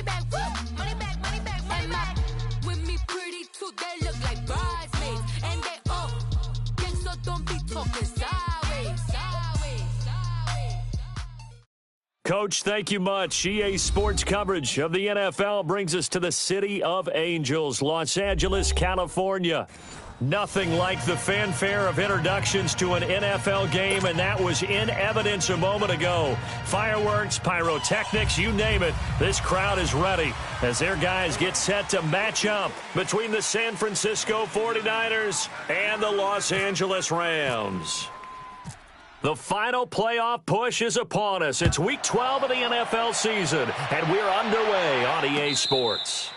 back, woo. Money back, money back, money back. With me pretty too, they look like bridesmaids. And they all gang, so don't be talking sideways. Coach, thank you much. EA Sports coverage of the NFL brings us to the City of Angels, Los Angeles, California. Nothing like the fanfare of introductions to an NFL game, and that was in evidence a moment ago. Fireworks, pyrotechnics, you name it. This crowd is ready as their guys get set to match up between the San Francisco 49ers and the Los Angeles Rams. The final playoff push is upon us. It's Week 12 of the NFL season, and we're underway on EA Sports.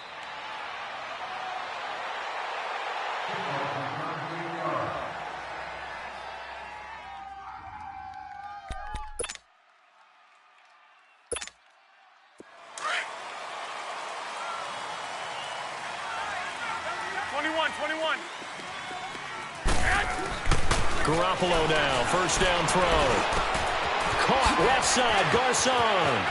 Garoppolo now, first down throw. Caught left side, Garcon.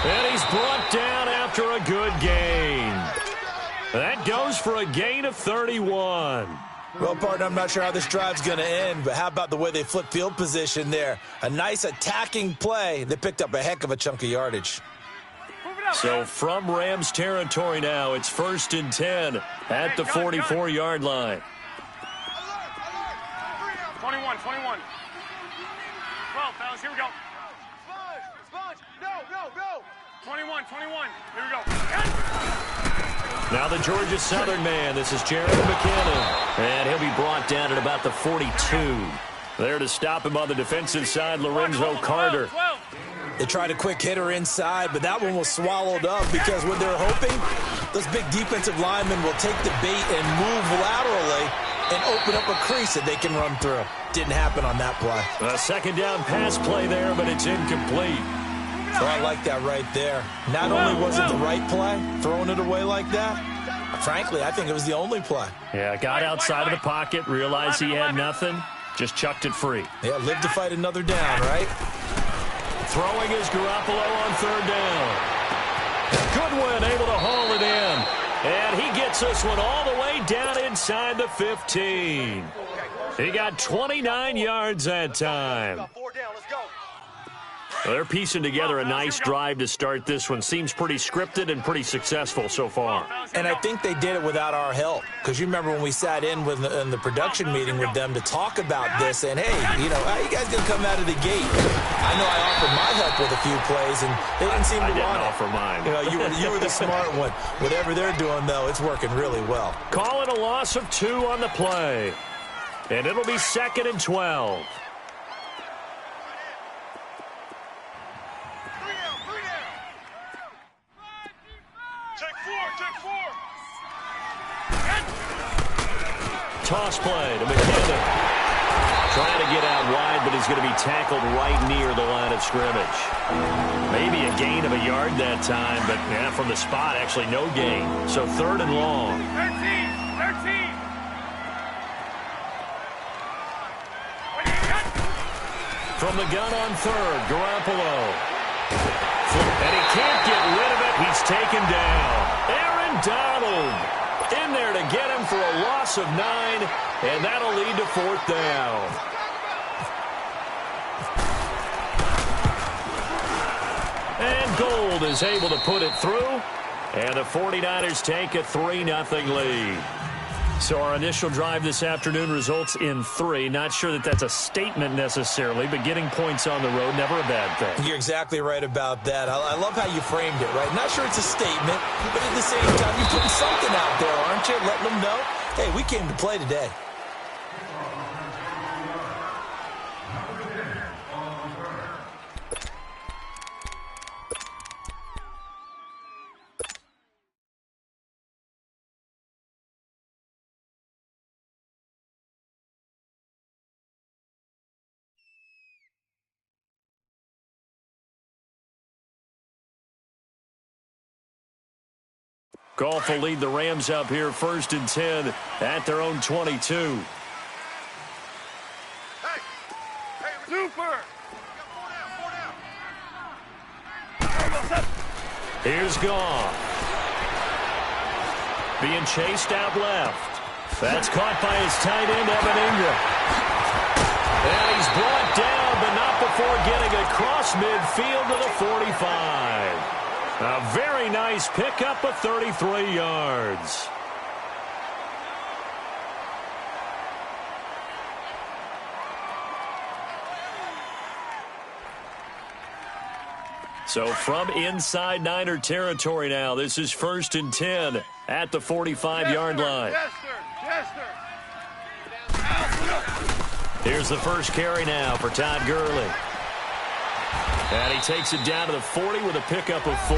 And he's brought down after a good gain. That goes for a gain of 31. Well, partner, I'm not sure how this drive's going to end, but how about the way they flip field position there? A nice attacking play. They picked up a heck of a chunk of yardage. So from Rams territory now, it's 1st and 10 at the 44-yard line. 21. 12, fellas, here we go. Sponge, no. 21, here we go. Now the Georgia Southern man, this is Jared McKinnon. And he'll be brought down at about the 42. There to stop him on the defensive side, Lorenzo Carter. 12. They tried a quick hitter inside, but that one was swallowed up because what they're hoping, those big defensive linemen will take the bait and move laterally and open up a crease that they can run through. Didn't happen on that play. A second down pass play there, but it's incomplete. So I like that right there. Not only was it the right play, throwing it away like that, frankly, I think it was the only play. Yeah, got outside of the pocket, realized he had nothing, just chucked it free. Yeah, live to fight another down, right? Throwing is Garoppolo on third down. Goodwin able to haul it in. And he gets this one all the way down inside the 15. He got 29 yards that time. They're piecing together a nice drive to start this one. Seems pretty scripted and pretty successful so far. And I think they did it without our help. Because you remember when we sat in the production meeting with them to talk about this, and hey, how you guys going to come out of the gate? I know I offered my help with a few plays, and they didn't seem to want it. I didn't offer mine. You were the smart one. Whatever they're doing, though, it's working really well. Calling a loss of 2 on the play. And it'll be 2nd and 12. Toss play to McKinnon. Trying to get out wide, but he's going to be tackled right near the line of scrimmage. Maybe a gain of a yard that time, but from the spot, actually no gain. So 3rd and long. 13. From the gun on 3rd, Garoppolo. And he can't get rid of it. He's taken down. Aaron Donald in there to get him for a loss of 9, and that'll lead to 4th down. And Gold is able to put it through, and the 49ers take a 3-0 lead. So our initial drive this afternoon results in 3. Not sure that that's a statement necessarily, but getting points on the road, never a bad thing. You're exactly right about that. I love how you framed it, right? Not sure it's a statement, but at the same time, you're putting something out there, aren't you? Letting them know, hey, we came to play today. Goff will lead the Rams up here 1st and 10 at their own 22. Super! Here's Goff. Being chased out left. That's caught by his tight end, Evan Ingram. And he's brought down, but not before getting across midfield to the 45. A very nice pickup of 33 yards. So from inside Niner territory now, this is 1st and 10 at the 45-yard line. Here's the first carry now for Todd Gurley. And he takes it down to the 40 with a pickup of 4.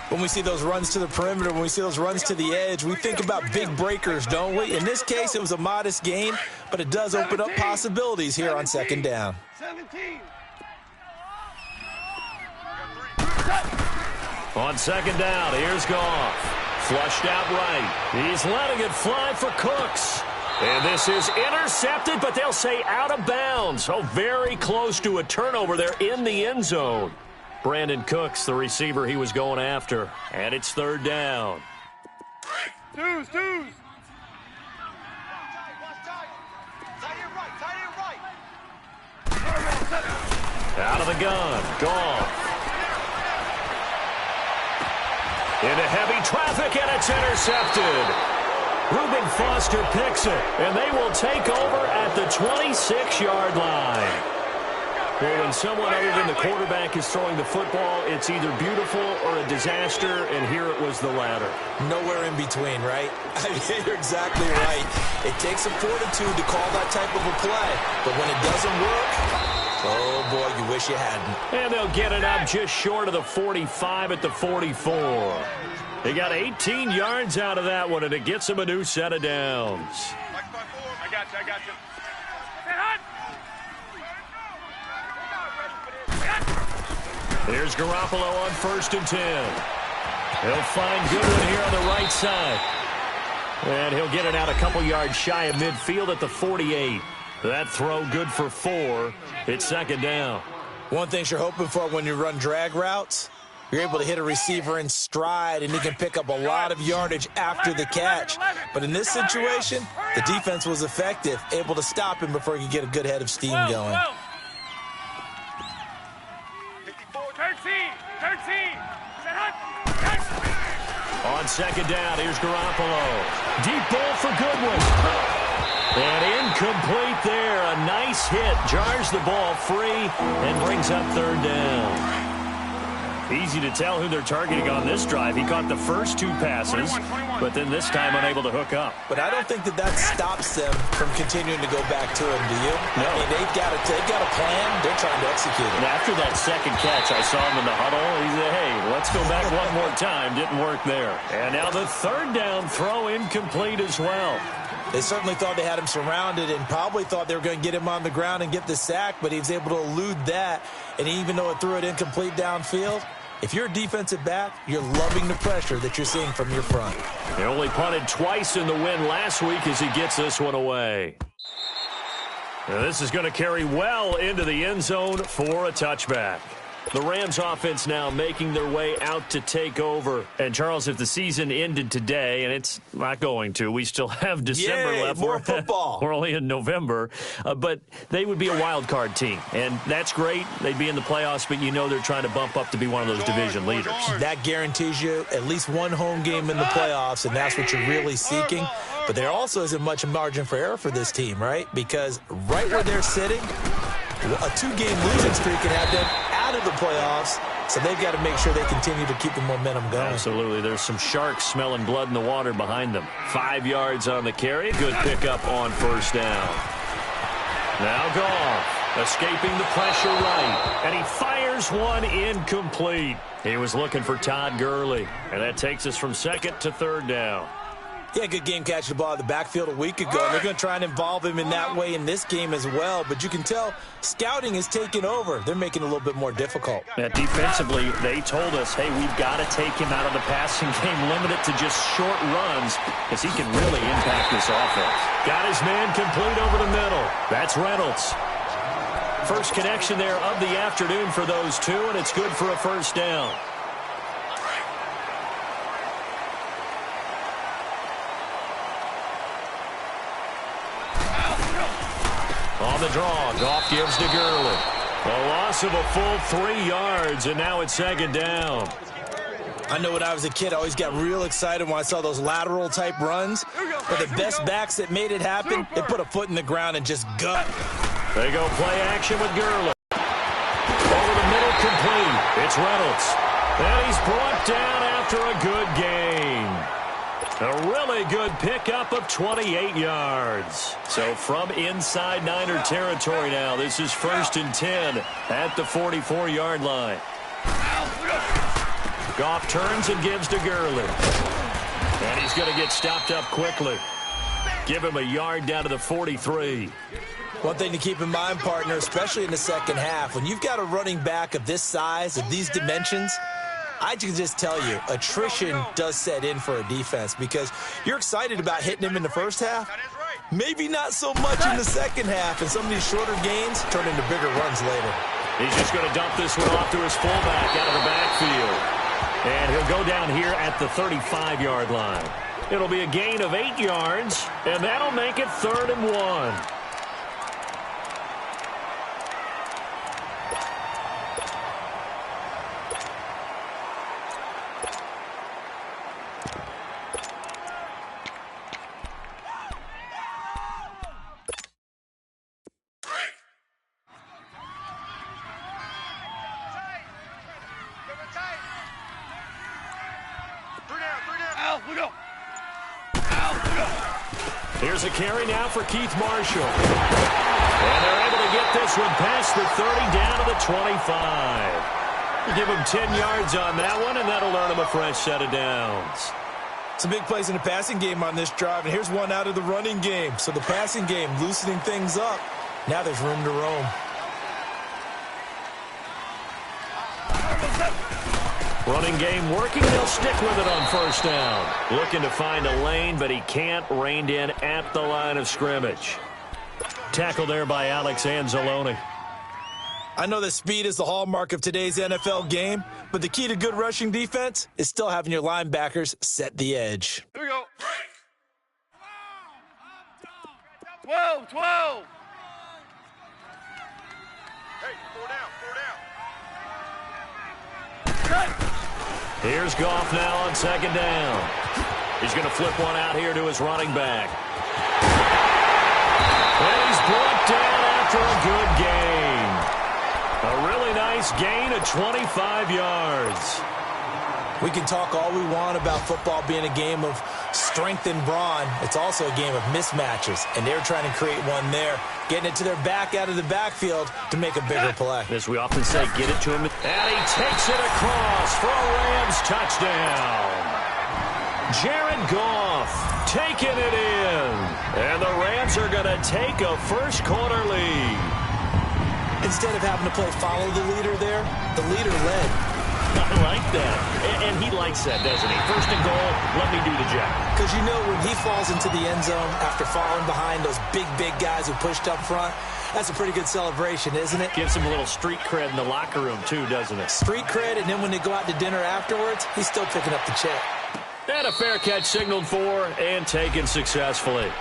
When we see those runs to the perimeter, when we see those runs to the edge, we think about big breakers, don't we? In this case, it was a modest gain, but it does open up possibilities here on 2nd down. 17. On 2nd down, here's Goff. Flushed out right. He's letting it fly for Cooks. And this is intercepted, but they'll say out of bounds. So very close to a turnover there in the end zone. Brandon Cooks, the receiver he was going after. And it's 3rd down. Twos. Out of the gun. Goff. Into heavy traffic, and it's intercepted. Reuben Foster picks it, and they will take over at the 26-yard line. Well, when someone other than the quarterback is throwing the football, it's either beautiful or a disaster, and here it was the latter. Nowhere in between, right? I mean, you're exactly right. It takes some fortitude to call that type of a play, but when it doesn't work, oh, boy, you wish you hadn't. And they'll get it up just short of the 45 at the 44. They got 18 yards out of that one, and it gets them a new set of downs. I got you. Here's Garoppolo on 1st and 10. He'll find Goodwin here on the right side. And he'll get it out a couple yards shy of midfield at the 48. That throw good for 4. It's 2nd down. One thing you're hoping for when you run drag routes, you're able to hit a receiver in stride, and he can pick up a lot of yardage after the catch. But in this situation, the defense was effective, able to stop him before he could get a good head of steam going. 13. On 2nd down, here's Garoppolo. Deep ball for Goodwin. And incomplete there. A nice hit. Jars the ball free and brings up 3rd down. Easy to tell who they're targeting on this drive. He caught the first 2 passes, but then this time unable to hook up. But I don't think that stops them from continuing to go back to him, do you? No. I mean, they've got a plan. They're trying to execute it. And after that second catch, I saw him in the huddle. He said, hey, let's go back one more time. Didn't work there. And now the 3rd down throw incomplete as well. They certainly thought they had him surrounded and probably thought they were going to get him on the ground and get the sack, but he was able to elude that. And even though it threw it incomplete downfield, if you're a defensive back, you're loving the pressure that you're seeing from your front. They only punted twice in the win last week as he gets this one away. Now this is going to carry well into the end zone for a touchback. The Rams offense now making their way out to take over. And, Charles, if the season ended today, and it's not going to, we still have December left. More football. We're only in November. But they would be a wild card team. And that's great. They'd be in the playoffs, but you know they're trying to bump up to be one of those division leaders. That guarantees you at least one home game in the playoffs, and that's what you're really seeking. But there also isn't much margin for error for this team, right? Because right where they're sitting, a 2-game losing streak can have them out of the playoffs, so they've got to make sure they continue to keep the momentum going. Absolutely. There's some sharks smelling blood in the water behind them. 5 yards on the carry. Good pickup on 1st down. Now Goff escaping the pressure right, and he fires one incomplete. He was looking for Todd Gurley, and that takes us from 2nd to 3rd down. Yeah, good game catching the ball in the backfield a week ago. And they're going to try and involve him in that way in this game as well. But you can tell scouting is taking over. They're making it a little bit more difficult. Yeah, defensively, they told us, hey, we've got to take him out of the passing game, limit it to just short runs, because he can really impact this offense. Got his man complete over the middle. That's Reynolds. First connection there of the afternoon for those two, and it's good for a 1st down. On the draw, Goff gives to Gurley. A loss of a full 3 yards, and now it's second down. I know when I was a kid, I always got real excited when I saw those lateral-type runs. But the best backs that made it happen, they put a foot in the ground and just gut. They go play action with Gurley. Over the middle, complete. It's Reynolds. And he's brought down after a good gain. A really good pickup of 28 yards. So from inside Niner territory now, this is 1st and 10 at the 44-yard line. Goff turns and gives to Gurley. And he's going to get stopped up quickly. Give him a yard down to the 43. One thing to keep in mind, partner, especially in the second half, when you've got a running back of this size, of these dimensions, I can just tell you, attrition does set in for a defense because you're excited about hitting him in the first half. Maybe not so much in the second half, and some of these shorter gains turn into bigger runs later. He's just going to dump this one off to his fullback out of the backfield. And he'll go down here at the 35-yard line. It'll be a gain of 8 yards, and that'll make it 3rd and 1. Here's a carry now for Keith Marshall. And they're able to get this one past the 30 down to the 25. Give him 10 yards on that one, and that'll earn him a fresh set of downs. Some big plays in the passing game on this drive, and here's one out of the running game. So the passing game loosening things up. Now there's room to roam. Running game working. They'll stick with it on 1st down. Looking to find a lane, but he can't. Reined in at the line of scrimmage. Tackle there by Alex Anzalone. I know that speed is the hallmark of today's NFL game, but the key to good rushing defense is still having your linebackers set the edge. Here we go. 12, 12. Hey, 4 down, 4 down. Cut. Here's Goff now on 2nd down. He's going to flip one out here to his running back. And he's brought down after a good gain. A really nice gain of 25 yards. We can talk all we want about football being a game of strength and brawn. It's also a game of mismatches, and they're trying to create one there, getting it to their back out of the backfield to make a bigger play. As we often say, get it to him. And he takes it across for a Rams touchdown. Jared Goff taking it in. And the Rams are going to take a first-quarter lead. Instead of having to play follow the leader there, the leader led. I like that. And he likes that, doesn't he? 1st and goal, let me do the job. Because you know when he falls into the end zone after falling behind those big guys who pushed up front, that's a pretty good celebration, isn't it? Gives him a little street cred in the locker room, too, doesn't it? Street cred, and then when they go out to dinner afterwards, he's still picking up the check. And a fair catch signaled for and taken successfully.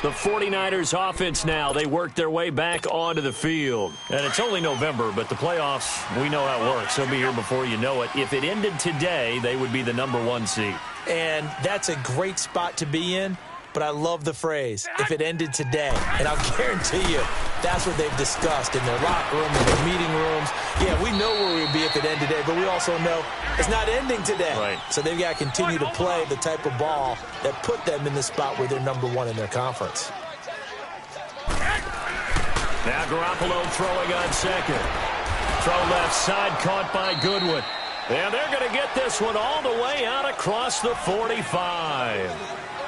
The 49ers offense now, they work their way back onto the field. And it's only November, but the playoffs, we know how it works. They'll be here before you know it. If it ended today, they would be the #1 seed. And that's a great spot to be in, but I love the phrase, if it ended today. And I'll guarantee you, that's what they've discussed in their locker room, in their meeting rooms. Yeah, we know where we'd be if it ended today, but we also know it's not ending today. Right. So they've got to continue to play the type of ball that put them in the spot where they're #1 in their conference. Now Garoppolo throwing on 2nd. Throw left side, caught by Goodwin. And they're going to get this one all the way out across the 45.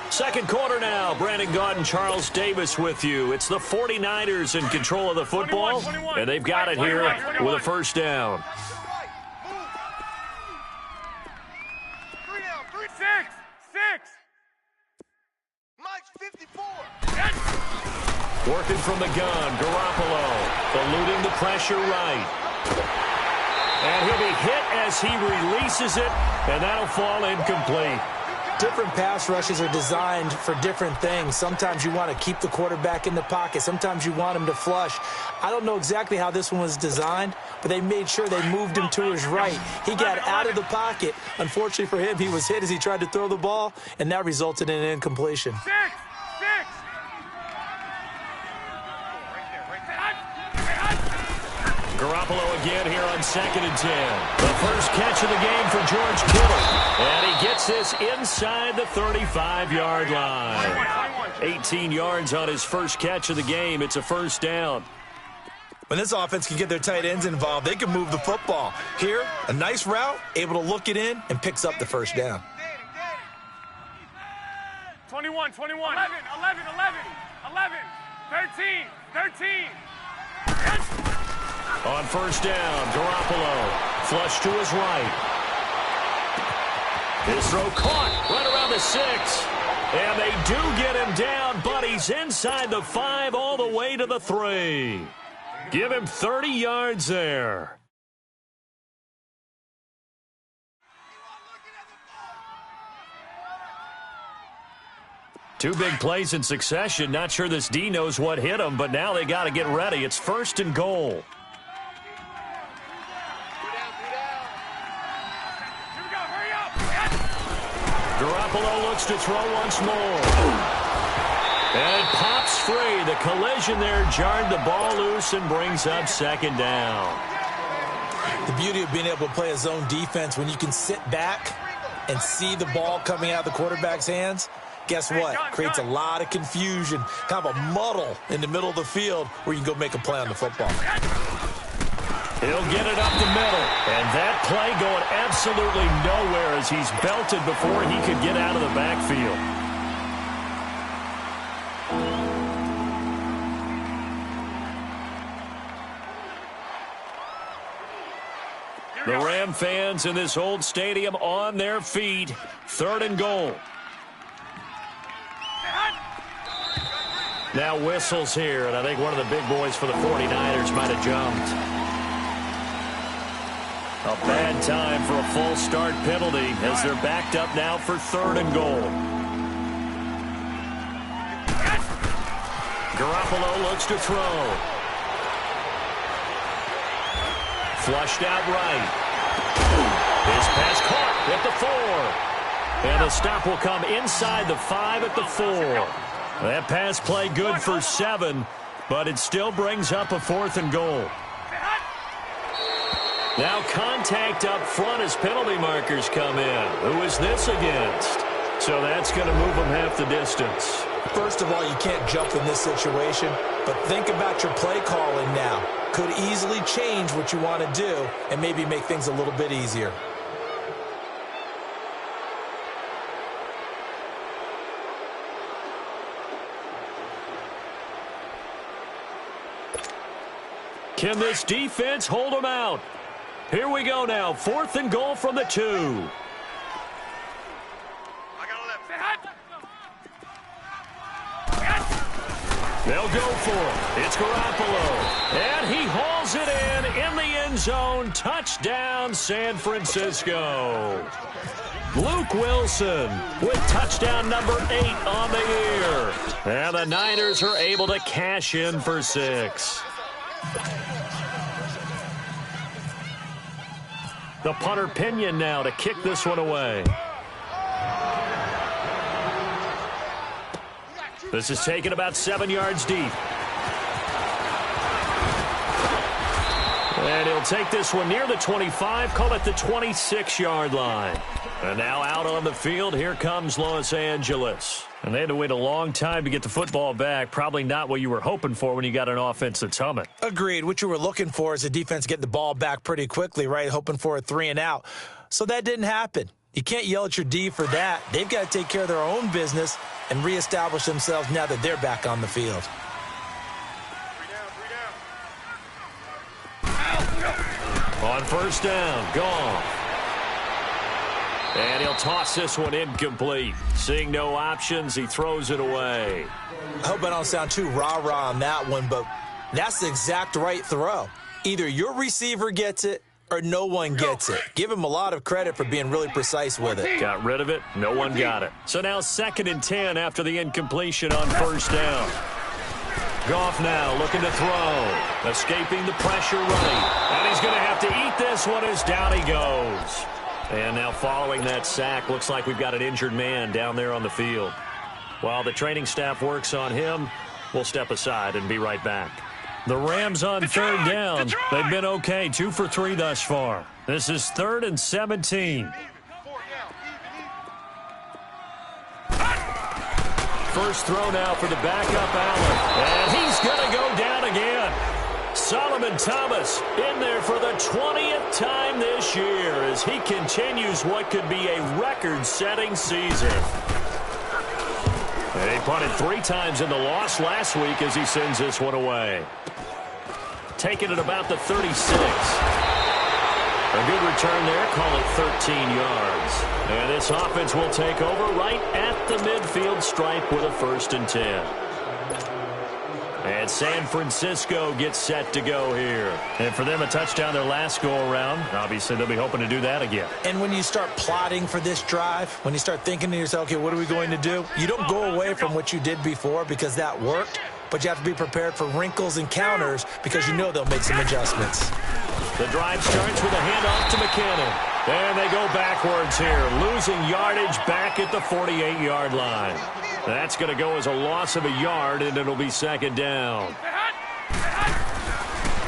2nd quarter now. Brandon Gaudin, Charles Davis with you. It's the 49ers in control of the football, and they've got it here with a 1st down. 3 down, 3, 6, 6. Mike's 54. Working from the gun, Garoppolo eluding the pressure right. And he'll be hit as he releases it, and that'll fall incomplete. Different pass rushes are designed for different things. Sometimes you want to keep the quarterback in the pocket. Sometimes you want him to flush. I don't know exactly how this one was designed, but they made sure they moved him to his right. He got out of the pocket. Unfortunately for him, he was hit as he tried to throw the ball, and that resulted in an incompletion. Garoppolo again here on 2nd and 10. The first catch of the game for George Kittle. And he gets this inside the 35-yard line. 18 yards on his first catch of the game. It's a first down. When this offense can get their tight ends involved, they can move the football. Here, a nice route, able to look it in, and picks up the first down. 21, 21. 11, 11, 11, 11, 13, 13. On first down, Garoppolo, flush to his right. His throw caught right around the 6. And they do get him down, but he's inside the 5 all the way to the 3. Give him 30 yards there. Two big plays in succession. Not sure this D knows what hit him, but now they got to get ready. It's 1st and goal. Garoppolo looks to throw once more. And it pops free. The collision there jarred the ball loose and brings up 2nd down. The beauty of being able to play a zone defense when you can sit back and see the ball coming out of the quarterback's hands, guess what? Creates a lot of confusion, kind of a muddle in the middle of the field where you can go make a play on the football. He'll get it up the middle. And that play going absolutely nowhere as he's belted before he could get out of the backfield. The Ram fans in this old stadium on their feet. 3rd and goal. Now whistles here, and I think one of the big boys for the 49ers might have jumped. A bad time for a full start penalty as they're backed up now for 3rd and goal. Garoppolo looks to throw. Flushed out right. His pass caught at the 4. And the stop will come inside the 5 at the 4. That pass play good for 7, but it still brings up a 4th and goal. Now contact up front as penalty markers come in. Who is this against? So that's going to move them half the distance. First of all, you can't jump in this situation, but think about your play calling now. Could easily change what you want to do and maybe make things a little bit easier. Can this defense hold them out? Here we go now. 4th and goal from the 2. They'll go for it. It's Garoppolo. And he hauls it in the end zone. Touchdown, San Francisco. Luke Wilson with touchdown number 8 on the year. And the Niners are able to cash in for 6. The punter Pinion now to kick this one away. This is taken about 7 yards deep. And he'll take this one near the 25, call it the 26-yard line. And now out on the field, here comes Los Angeles. And they had to wait a long time to get the football back. Probably not what you were hoping for when you got an offense that's humming. Agreed. What you were looking for is a defense getting the ball back pretty quickly, right? Hoping for a 3 and out. So that didn't happen. You can't yell at your D for that. They've got to take care of their own business and reestablish themselves now that they're back on the field. On first down, gone. And he'll toss this one incomplete. Seeing no options, he throws it away. I hope I don't sound too rah-rah on that one, but that's the exact right throw. Either your receiver gets it or no one gets it. Give him a lot of credit for being really precise with it. Got rid of it. No one got it. So now 2nd and 10 after the incompletion on 1st down. Goff now looking to throw. Escaping the pressure right. And he's going to have to eat this one as down he goes. And now following that sack, looks like we've got an injured man down there on the field. While the training staff works on him, we'll step aside and be right back. The Rams on 3rd down. They've been okay, 2 for 3 thus far. This is 3rd and 17. First throw now for the backup Allen. And he's going to go down again. Solomon Thomas in there for the 20th time this year as he continues what could be a record-setting season. And he punted 3 times in the loss last week as he sends this one away. Taking it about the 36. A good return there, call it 13 yards. And this offense will take over right at the midfield stripe with a 1st and 10. And San Francisco gets set to go here. And for them, a touchdown their last go-around. Obviously, they'll be hoping to do that again. And when you start plotting for this drive, when you start thinking to yourself, okay, what are we going to do? You don't go away from what you did before because that worked, but you have to be prepared for wrinkles and counters because you know they'll make some adjustments. The drive starts with a handoff to McKinnon. And they go backwards here, losing yardage back at the 48-yard line. That's going to go as a loss of a yard, and it'll be 2nd down.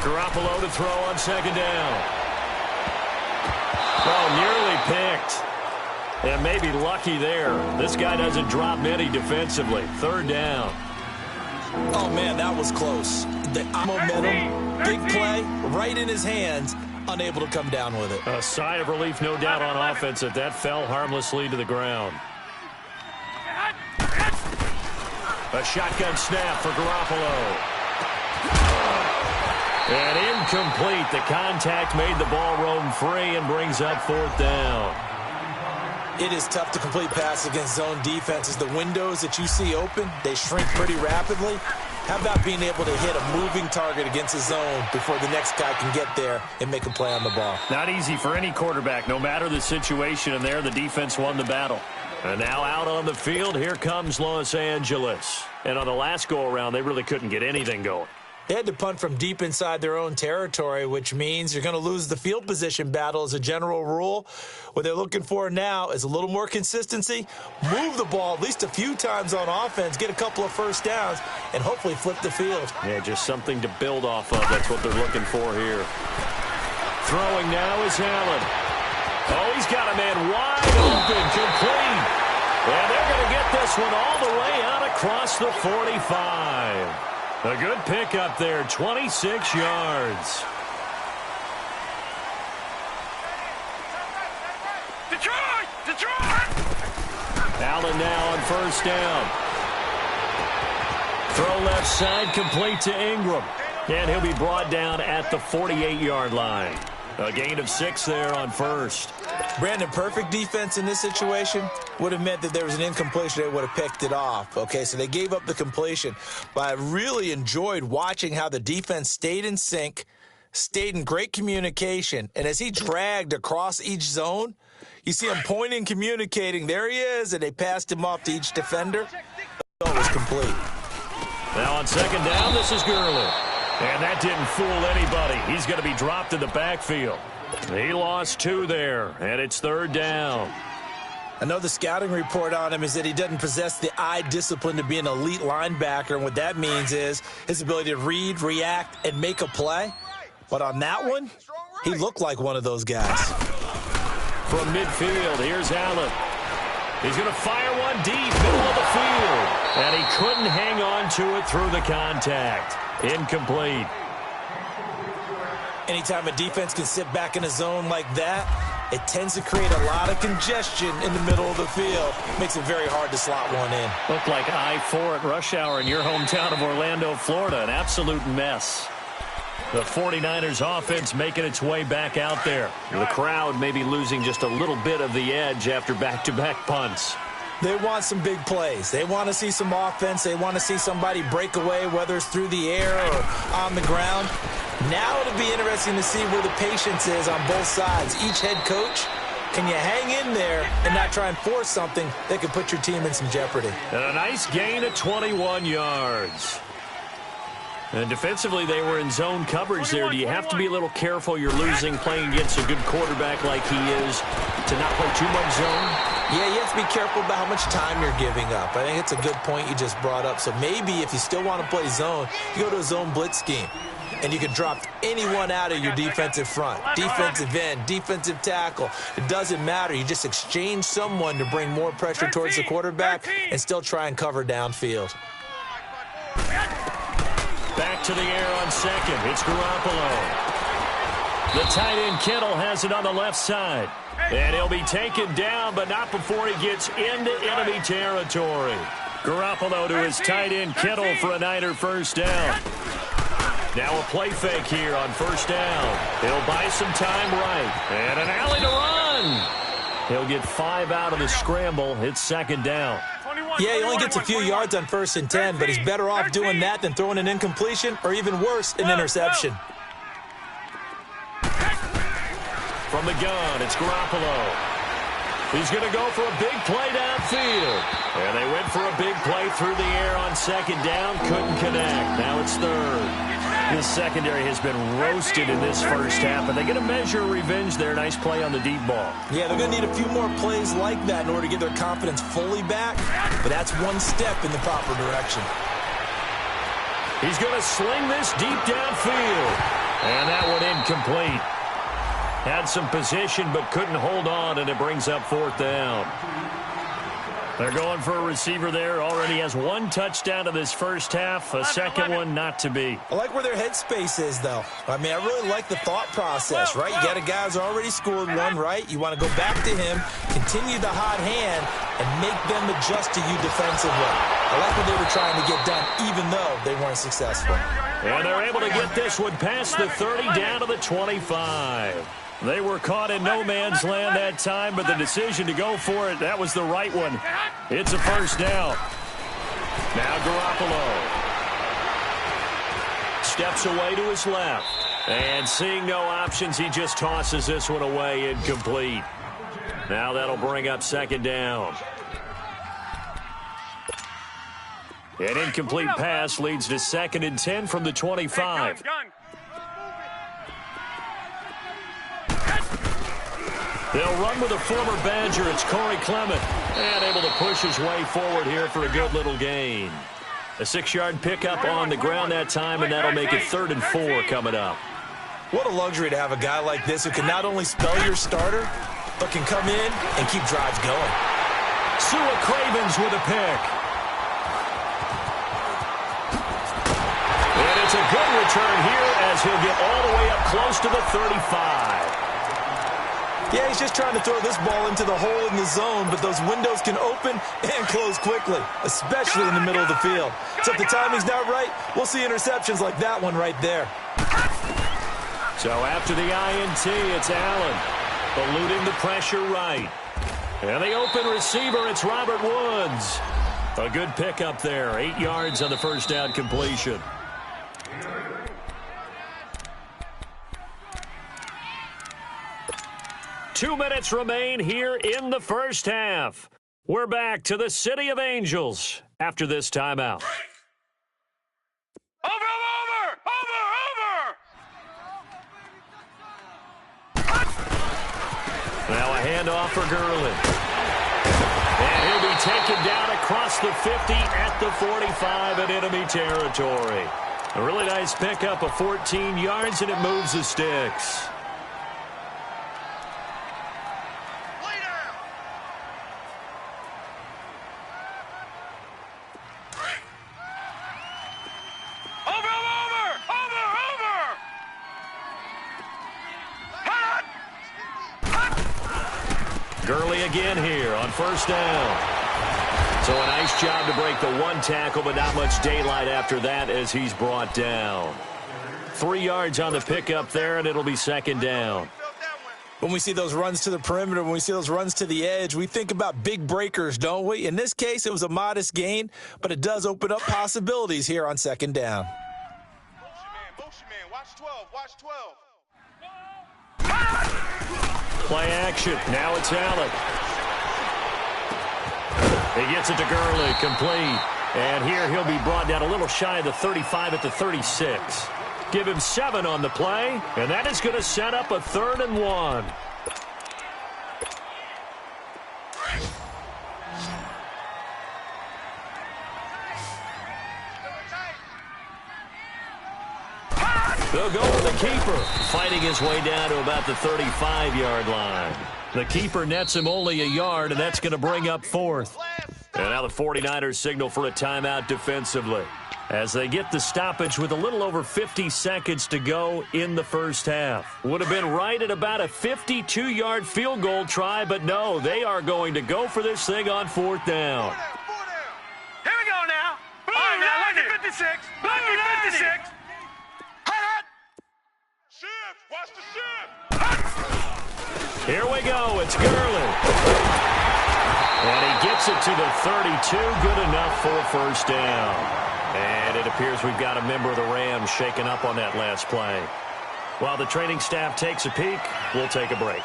Garoppolo to throw on 2nd down. Oh, nearly picked. And maybe lucky there. This guy doesn't drop many defensively. 3rd down. Oh, man, that was close. The momentum, big play, right in his hands, unable to come down with it. A sigh of relief, no doubt, on offense that that fell harmlessly to the ground. A shotgun snap for Garoppolo. And incomplete. The contact made the ball roam free and brings up 4th down. It is tough to complete passes against zone defenses. The windows that you see open, they shrink pretty rapidly. How about being able to hit a moving target against a zone before the next guy can get there and make a play on the ball? Not easy for any quarterback, no matter the situation. And there, the defense won the battle. And now out on the field, here comes Los Angeles. And on the last go-around, they really couldn't get anything going. They had to punt from deep inside their own territory, which means you're going to lose the field position battle as a general rule. What they're looking for now is a little more consistency, move the ball at least a few times on offense, get a couple of 1st downs, and hopefully flip the field. Yeah, just something to build off of. That's what they're looking for here. Throwing now is Allen. Oh, he's got a man wide open, complete. And they're going to get this one all the way out across the 45. A good pickup there, 26 yards. Detroit! Detroit! Allen now on 1st down. Throw left side, complete to Ingram. And he'll be brought down at the 48-yard line. A gain of 6 there on 1st. Brandon, perfect defense in this situation would have meant that there was an incompletion. They would have picked it off. Okay, so they gave up the completion. But I really enjoyed watching how the defense stayed in sync, stayed in great communication. And as he dragged across each zone, you see him pointing, communicating. There he is, and they passed him off to each defender. The goal was complete. Now on 2nd down, this is Gurley. And that didn't fool anybody. He's going to be dropped in the backfield. He lost 2 there, and it's 3rd down. I know the scouting report on him is that he doesn't possess the eye discipline to be an elite linebacker, and what that means is his ability to read, react, and make a play. But on that one, he looked like one of those guys. From midfield, here's Allen. He's going to fire one deep, middle of the field. And he couldn't hang on to it through the contact. Incomplete. Anytime a defense can sit back in a zone like that, it tends to create a lot of congestion in the middle of the field. Makes it very hard to slot one in. Looked like I-4 at rush hour in your hometown of Orlando, Florida. An absolute mess. The 49ers offense making its way back out there. The crowd may be losing just a little bit of the edge after back-to-back punts. They want some big plays. They want to see some offense. They want to see somebody break away, whether it's through the air or on the ground. Now it'll be interesting to see where the patience is on both sides. Each head coach, can you hang in there and not try and force something that could put your team in some jeopardy? And a nice gain of 21 yards. And defensively, they were in zone coverage there. Do you have to be a little careful? You're losing playing against a good quarterback like he is to not play too much zone? Yeah, you have to be careful about how much time you're giving up. I think it's a good point you just brought up. So maybe if you still want to play zone, you go to a zone blitz scheme. And you can drop anyone out of your defensive front. Defensive end, defensive tackle. It doesn't matter. You just exchange someone to bring more pressure towards the quarterback and still try and cover downfield. Back to the air on second. It's Garoppolo. The tight end Kittle has it on the left side. And he'll be taken down, but not before he gets into enemy territory. Garoppolo to his tight end Kittle for a Niner first down. Now a play fake here on first down. He'll buy some time right. And an alley to run. He'll get 5 out of the scramble. It's second down. Yeah, he only gets a few yards on 1st and 10, but he's better off doing that than throwing an incompletion or even worse, an interception. From the gun, it's Garoppolo. He's going to go for a big play downfield. And they went for a big play through the air on second down. Couldn't connect. Now it's third. This secondary has been roasted in this first half, and they're going to measure revenge there. Nice play on the deep ball. Yeah, they're going to need a few more plays like that in order to get their confidence fully back, but that's one step in the proper direction. He's going to sling this deep downfield, and that one incomplete. Had some position but couldn't hold on, and it brings up fourth down. They're going for a receiver there. Already has 1 touchdown in this first half. A second one not to be. I like where their headspace is, though. I mean, I really like the thought process, right? You got a guy who's already scored one, right? You want to go back to him, continue the hot hand, and make them adjust to you defensively. I like what they were trying to get done, even though they weren't successful. And they're able to get this one past the 30 down to the 25. They were caught in no man's land that time, but the decision to go for it, that was the right one. It's a first down. Now Garoppolo steps away to his left. And seeing no options, he just tosses this one away, incomplete. Now that'll bring up second down. An incomplete pass leads to 2nd and 10 from the 25. They'll run with a former Badger. It's Corey Clement. And able to push his way forward here for a good little gain. A 6-yard pickup on the ground that time, and that'll make it 3rd and 4 coming up. What a luxury to have a guy like this who can not only spell your starter, but can come in and keep drives going. Sua Cravens with a pick. And it's a good return here as he'll get all the way up close to the 35. Yeah, he's just trying to throw this ball into the hole in the zone, but those windows can open and close quickly, especially in the middle of the field. So if the timing's not right, we'll see interceptions like that one right there. So after the INT, it's Allen, eluding the pressure right. And the open receiver, it's Robert Woods. A good pickup there, 8 yards on the first down completion. Two minutes remain here in the first half. We're back to the City of Angels after this timeout. Now a handoff for Gurley. And he'll be taken down across the 50 at the 45 in enemy territory. A really nice pickup of 14 yards, and it moves the sticks. Gurley again here on first down. So a nice job to break the one tackle, but not much daylight after that as he's brought down. 3 yards on the pickup there, and it'll be second down. When we see those runs to the perimeter, when we see those runs to the edge, we think about big breakers, don't we? In this case, it was a modest gain, but it does open up possibilities here on second down. Motion man, watch Watch 12. Watch 12. Play action. Now it's Allen. He gets it to Gurley. Complete. And here he'll be brought down a little shy of the 35 at the 36. Give him 7 on the play, and that is going to set up a 3rd and 1. They'll go with the keeper, fighting his way down to about the 35-yard line. The keeper nets him only a yard, and that's going to bring up 4th. And now the 49ers signal for a timeout defensively as they get the stoppage with a little over 50 seconds to go in the first half. Would have been right at about a 52-yard field goal try, but no, they are going to go for this thing on 4th down. Here we go now. All right, now, lucky 56. Lucky 56. Shift. Watch the shift. Here we go. It's Gurley. And he gets it to the 32. Good enough for a first down. And it appears we've got a member of the Rams shaken up on that last play. While the training staff takes a peek, we'll take a break.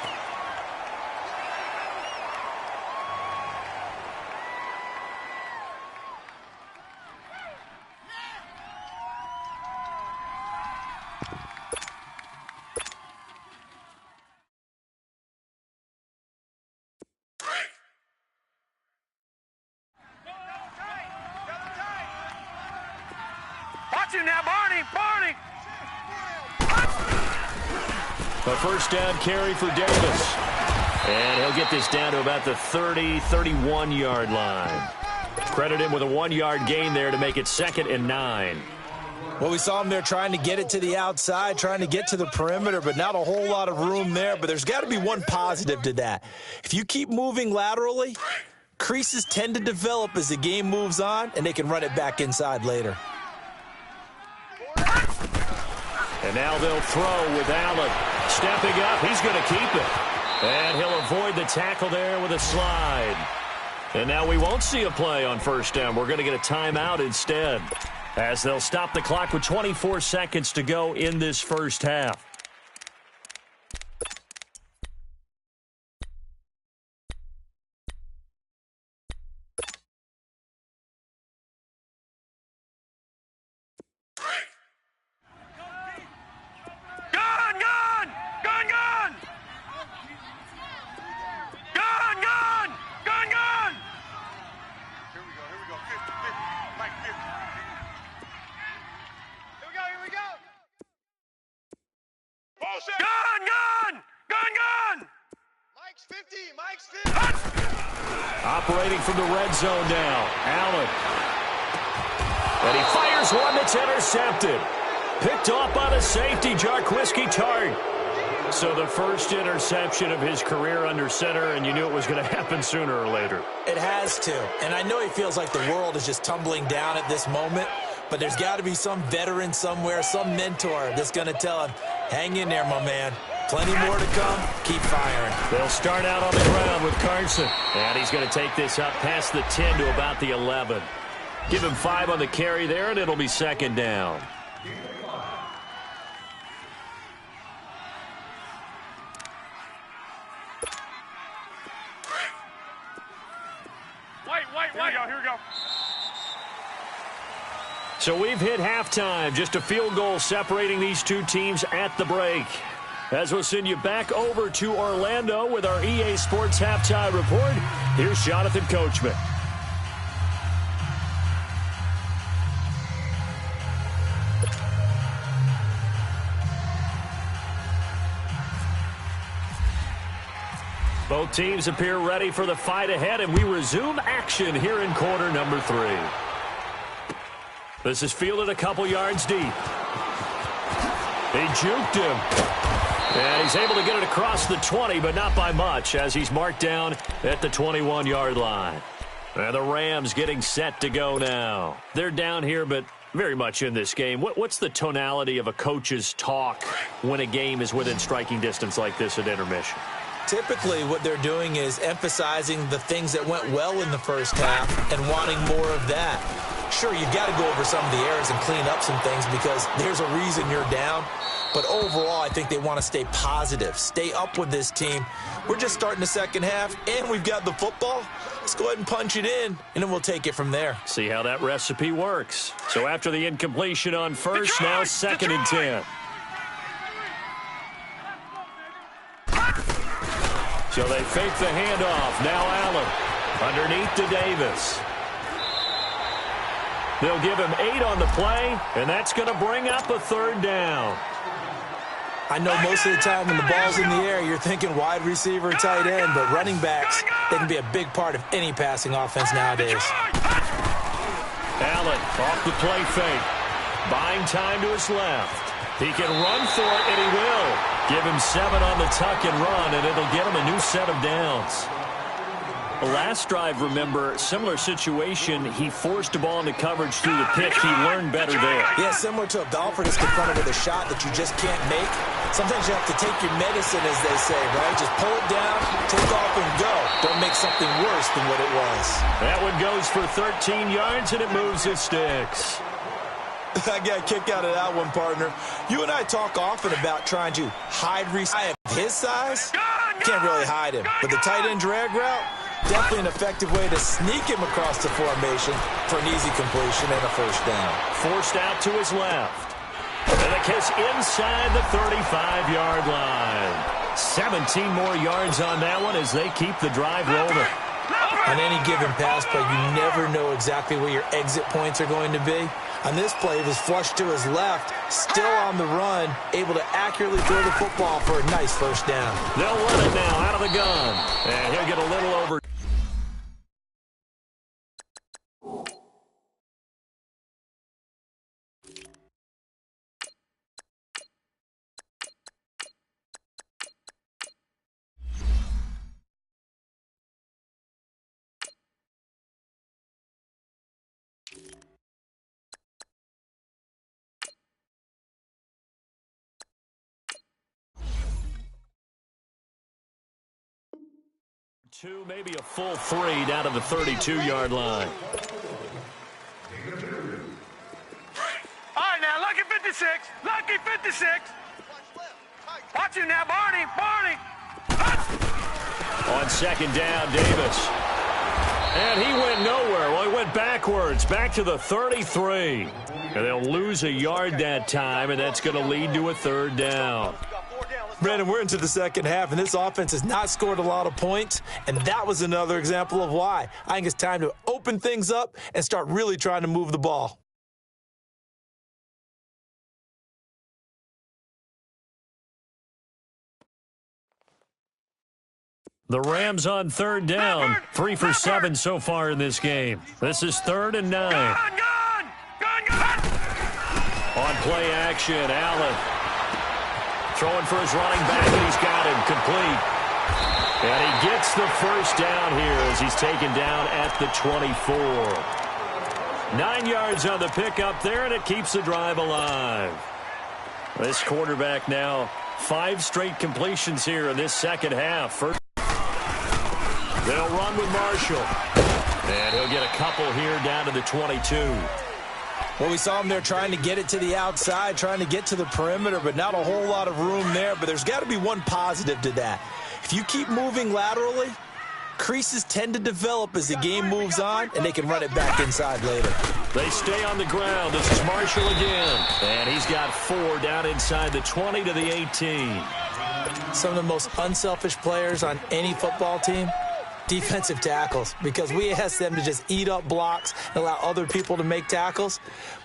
Watch him now, Barney. Barney. A first down carry for Davis. And he'll get this down to about the 30, 31-yard line. Credit him with a 1-yard gain there to make it 2nd and 9. Well, we saw him there trying to get it to the outside, trying to get to the perimeter, but not a whole lot of room there. But there's got to be one positive to that. If you keep moving laterally, creases tend to develop as the game moves on, and they can run it back inside later. And now they'll throw with Allen. Stepping up, he's going to keep it. And he'll avoid the tackle there with a slide. And now we won't see a play on first down. We're going to get a timeout instead, as they'll stop the clock with 24 seconds to go in this first half. Operating from the red zone now, Allen. And he fires one that's intercepted. Picked off by the safety, Jarquiski Tart. So the first interception of his career under center, and you knew it was going to happen sooner or later. It has to. And I know he feels like the world is just tumbling down at this moment, but there's got to be some veteran somewhere, some mentor that's going to tell him, hang in there, my man. Plenty more to come. Keep firing. They'll start out on the ground with Carson. And he's going to take this up past the 10 to about the 11. Give him 5 on the carry there, and it'll be 2nd down. Wait. Here we go. So we've hit halftime. Just a field goal separating these two teams at the break. As we'll send you back over to Orlando with our EA Sports Halftime Report, here's Jonathan Coachman. Both teams appear ready for the fight ahead, and we resume action here in quarter number 3. This is fielded a couple yards deep. He juked him. And he's able to get it across the 20, but not by much, as he's marked down at the 21-yard line. And the Rams getting set to go now. They're down here, but very much in this game. What's the tonality of a coach's talk when a game is within striking distance like this at intermission? Typically, what they're doing is emphasizing the things that went well in the first half and wanting more of that. Sure, you've got to go over some of the errors and clean up some things because there's a reason you're down. But overall, I think they want to stay positive, stay up with this team. We're just starting the second half, and we've got the football. Let's go ahead and punch it in, and then we'll take it from there. See how that recipe works. So after the incompletion on first, now second and 10. So they fake the handoff. Now Allen underneath to Davis. They'll give him 8 on the play, and that's going to bring up a third down. I know most of the time when the ball's in the air, you're thinking wide receiver, tight end, but running backs, they can be a big part of any passing offense nowadays. Allen off the play fake. Buying time to his left. He can run for it, and he will. Give him 7 on the tuck and run, and it'll get him a new set of downs. The last drive, remember, similar situation. He forced the ball into coverage through the pick. He learned better there. Yeah, similar to a golfer that's confronted with a shot that you just can't make. Sometimes you have to take your medicine, as they say, right? Just pull it down, take off, and go. Don't make something worse than what it was. That one goes for 13 yards, and it moves his sticks. I got a kick out of that one, partner. You and I talk often about trying to hide receiver of his size. Can't really hide him. But the tight end drag route, definitely an effective way to sneak him across the formation for an easy completion and a first down. Forced out to his left. And the kiss inside the 35-yard line. 17 more yards on that one as they keep the drive rolling. On any given pass play, you never know exactly where your exit points are going to be. On this play, it was flushed to his left, still on the run, able to accurately throw the football for a nice first down. They'll run it now out of the gun. And he'll get a little over. Two, maybe a full 3 down to the 32-yard line. All right, now, lucky 56. Lucky 56. Watch you now, Barney. Barney. On second down, Davis. And he went nowhere. Well, he went backwards, back to the 33. And they'll lose a yard that time, and that's going to lead to a third down. Brandon, we're into the second half, and this offense has not scored a lot of points, and that was another example of why. I think it's time to open things up and start really trying to move the ball. The Rams on third down, 3 for 7 so far in this game. This is 3rd and 9. Gun. On play action, Allen. Throwing for his running back, and he's got him complete. And he gets the first down here as he's taken down at the 24. 9 yards on the pickup there, and it keeps the drive alive. This quarterback now 5 straight completions here in this second half. First, they'll run with Marshall. And he'll get a couple here down to the 22. Well, we saw him there trying to get it to the outside, trying to get to the perimeter, but not a whole lot of room there. But there's got to be one positive to that. If you keep moving laterally, creases tend to develop as the game moves on, and they can run it back inside later. They stay on the ground. This is Marshall again. And he's got 4 down inside the 20 to the 18. Some of the most unselfish players on any football team, defensive tackles, because we ask them to just eat up blocks and allow other people to make tackles.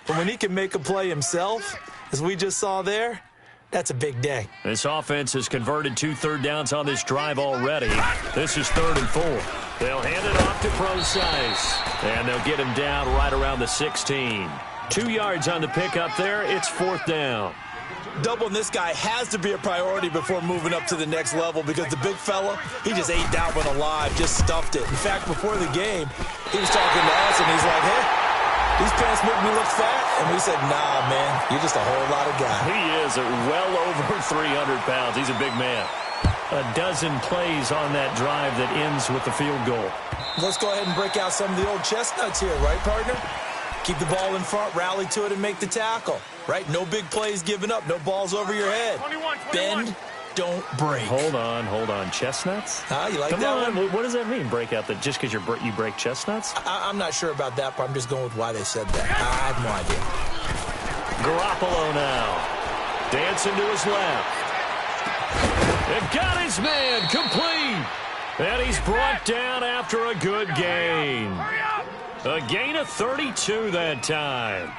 But when he can make a play himself, as we just saw there, that's a big day. This offense has converted 2 third downs on this drive already. This is 3rd and 4. They'll hand it off to Procise, and they'll get him down right around the 16. 2 yards on the pickup there. It's 4th down. Doubling this guy has to be a priority before moving up to the next level because the big fella, he just ate that one alive, just stuffed it. In fact, before the game, he was talking to us, and he's like, hey, these pants make me look fat. And we said, nah, man, you're just a whole lot of guy. He is well over 300 pounds. He's a big man. a dozen plays on that drive that ends with the field goal. Let's go ahead and break out some of the old chestnuts here, right, partner? Keep the ball in front, rally to it, and make the tackle, right? No big plays given up, no balls over your head. 21. Bend, don't break. Hold on. Chestnuts? You like Come that on. one? What does that mean, break out? That just because you break chestnuts? I'm not sure about that, but I'm just going with why they said that. I have no idea. Garoppolo now. Dancing to his left. And got his man complete. And he's brought down after a good gain. A gain of 32 that time.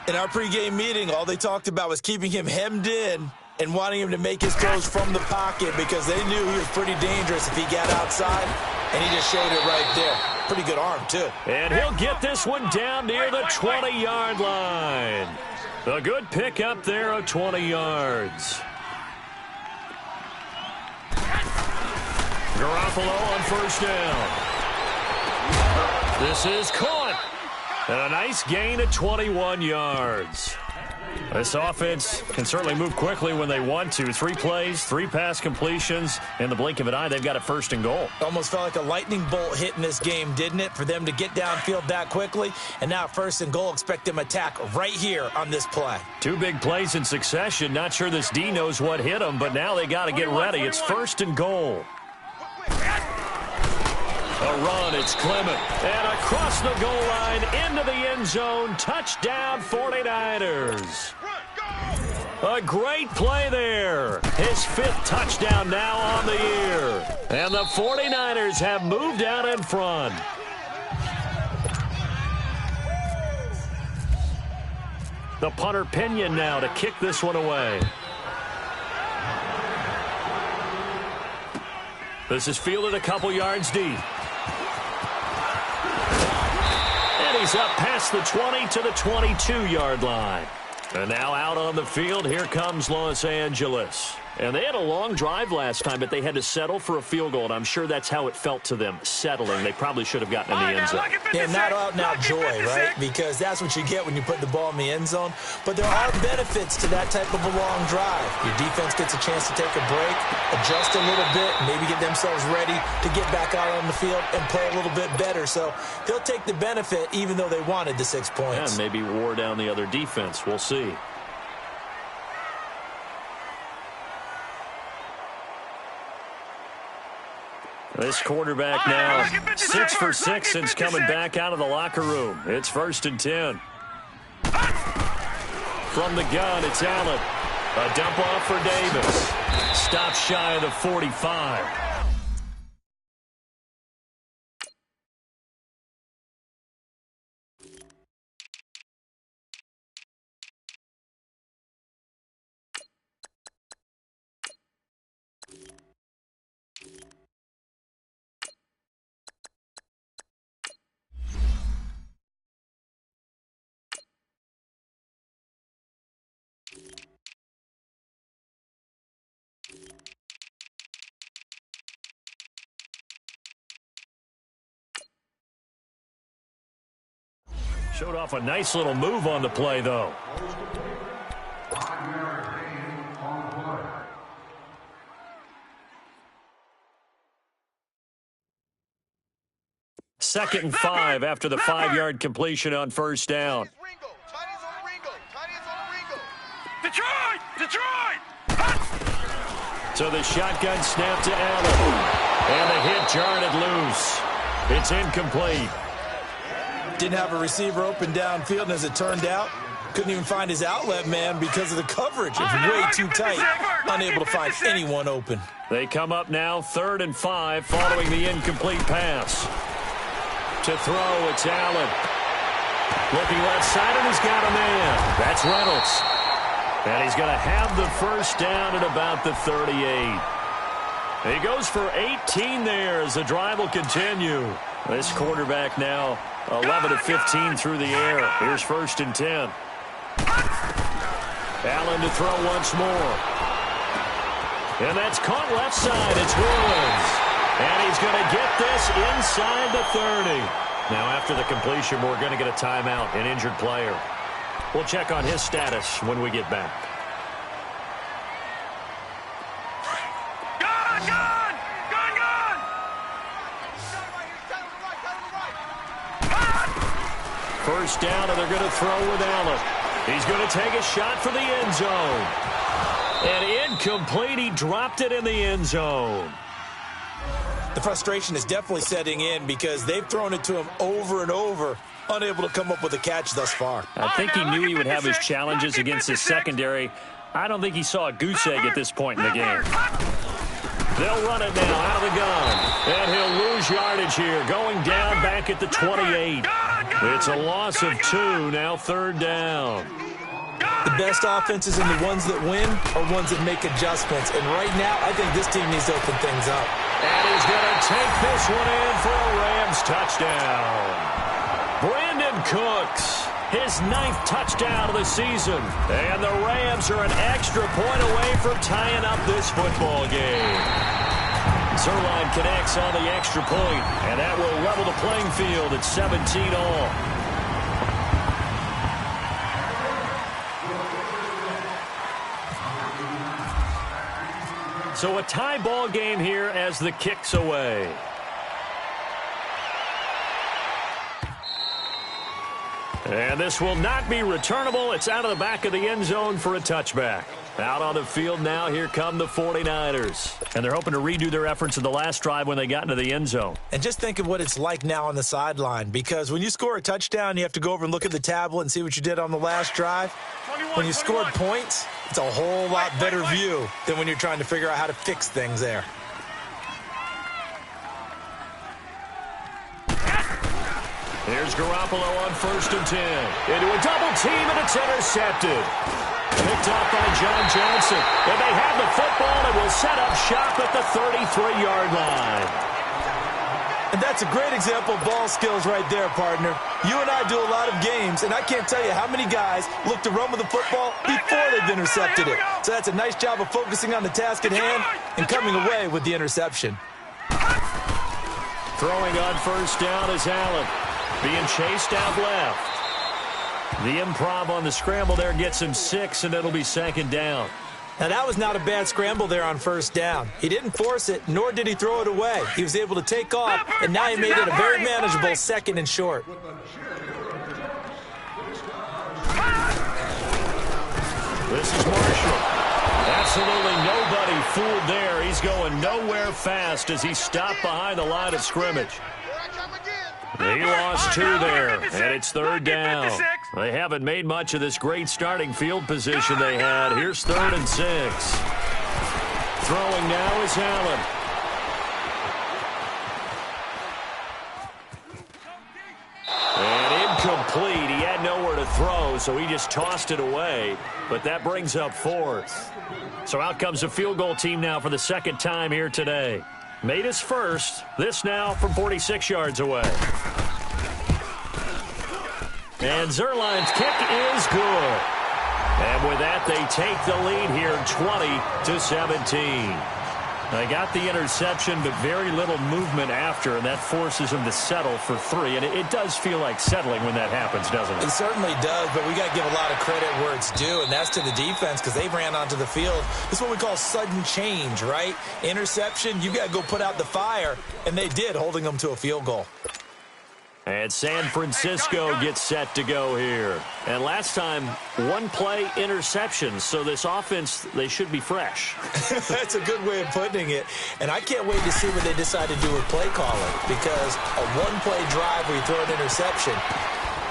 In our pregame meeting, all they talked about was keeping him hemmed in and wanting him to make his throws from the pocket because they knew he was pretty dangerous if he got outside, and he just showed it right there. Pretty good arm, too. And he'll get this one down near the 20-yard line. A good pickup there of 20 yards. Garoppolo on first down. This is caught. And a nice gain of 21 yards. This offense can certainly move quickly when they want to. 3 plays, 3 pass completions. In the blink of an eye, they've got it first and goal. Almost felt like a lightning bolt hit in this game, didn't it, for them to get downfield that quickly? And now first and goal, expect them to attack right here on this play. 2 big plays in succession. Not sure this D knows what hit them, but now they got to get ready. It's first and goal. A run, it's Clement. And across the goal line, into the end zone. Touchdown, 49ers. A great play there. His 5th touchdown now on the year. And the 49ers have moved out in front. The punter Pinion now to kick this one away. This is fielded a couple yards deep. And he's up past the 20 to the 22-yard line. And now out on the field, here comes Los Angeles. And they had a long drive last time, but they had to settle for a field goal, and I'm sure that's how it felt to them, settling. They probably should have gotten in the end zone. Yeah, not out-and-out joy, right? Because that's what you get when you put the ball in the end zone. But there are benefits to that type of a long drive. Your defense gets a chance to take a break, adjust a little bit, maybe get themselves ready to get back out on the field and play a little bit better. So they'll take the benefit even though they wanted the 6 points. Yeah, maybe wore down the other defense. We'll see. This quarterback now 6 for 6 since coming back out of the locker room. It's first and 10. From the gun, it's Allen. A dump off for Davis. Stops shy of the 45. Showed off a nice little move on the play, though. Second and 5 after the 5-yard completion on first down. Detroit! So the shotgun snap to Allen. And the hit jarred it loose. It's incomplete. Didn't have a receiver open downfield, and as it turned out, couldn't even find his outlet man because of the coverage. It was way too tight, unable to find anyone open. They come up now, 3rd and 5, following the incomplete pass. To throw, it's Allen. Looking left side, and he's got a man. That's Reynolds. And he's going to have the first down at about the 38. He goes for 18 there as the drive will continue. This quarterback now 11 of 15 through the air. Here's first and 10. Allen to throw once more. And that's caught left side. It's Williams. And he's going to get this inside the 30. Now after the completion, we're going to get a timeout, an injured player. We'll check on his status when we get back. Go! first down, and they're going to throw with Allen. He's going to take a shot for the end zone. And incomplete. He dropped it in the end zone. The frustration is definitely setting in because they've thrown it to him over and over, unable to come up with a catch thus far. I think he knew he would have his challenges against his secondary. I don't think he saw a goose egg at this point in the game. They'll run it now out of the gun. And he'll lose yardage here, going down back at the 28. It's a loss of 2, now third down. The best offenses and the ones that win are ones that make adjustments. And right now, I think this team needs to open things up. And he's going to take this one in for a Rams touchdown. Brandon Cooks, his 9th touchdown of the season. And the Rams are an extra point away from tying up this football game. Zerline connects on the extra point, and that will level the playing field at 17 all. So a tie ball game here as the kick's away. And this will not be returnable. It's out of the back of the end zone for a touchback. Out on the field now, here come the 49ers. And they're hoping to redo their efforts in the last drive when they got into the end zone. And just think of what it's like now on the sideline, because when you score a touchdown, you have to go over and look at the tablet and see what you did on the last drive. When you scored points, it's a whole lot better view than when you're trying to figure out how to fix things there. Here's Garoppolo on 1st and 10. Into a double team, and it's intercepted. Picked off by John Johnson. And they have the football and will set up shop at the 33-yard line. And that's a great example of ball skills right there, partner. You and I do a lot of games, and I can't tell you how many guys look to run with the football before they've intercepted it. So that's a nice job of focusing on the task at hand and coming away with the interception. Throwing on 1st down is Allen. Being chased out left. The improv on the scramble there gets him 6, and it'll be 2nd down. Now, that was not a bad scramble there on 1st down. He didn't force it, nor did he throw it away. He was able to take off, and now he made it a very manageable 2nd and short. This is Marshall. Absolutely nobody fooled there. He's going nowhere fast as he stopped behind the line of scrimmage. He lost 2 there, and it's 3rd down. They haven't made much of this great starting field position they had. Here's 3rd and 6. Throwing now is Allen. And incomplete. He had nowhere to throw, so he just tossed it away. But that brings up 4th. So out comes a field goal team now for the 2nd time here today. Made his first. This now from 46 yards away. And Zerline's kick is good. And with that, they take the lead here 20-17. They got the interception, but very little movement after, and that forces them to settle for 3. And it does feel like settling when that happens, doesn't it? It certainly does, but we got to give a lot of credit where it's due, and that's to the defense because they ran onto the field. This is what we call sudden change, right? Interception, you got to go put out the fire, and they did, holding them to a field goal. And San Francisco gets set to go here. And last time, 1-play interception. So this offense, they should be fresh. That's a good way of putting it. And I can't wait to see what they decide to do with play calling. Because a 1-play drive where you throw an interception,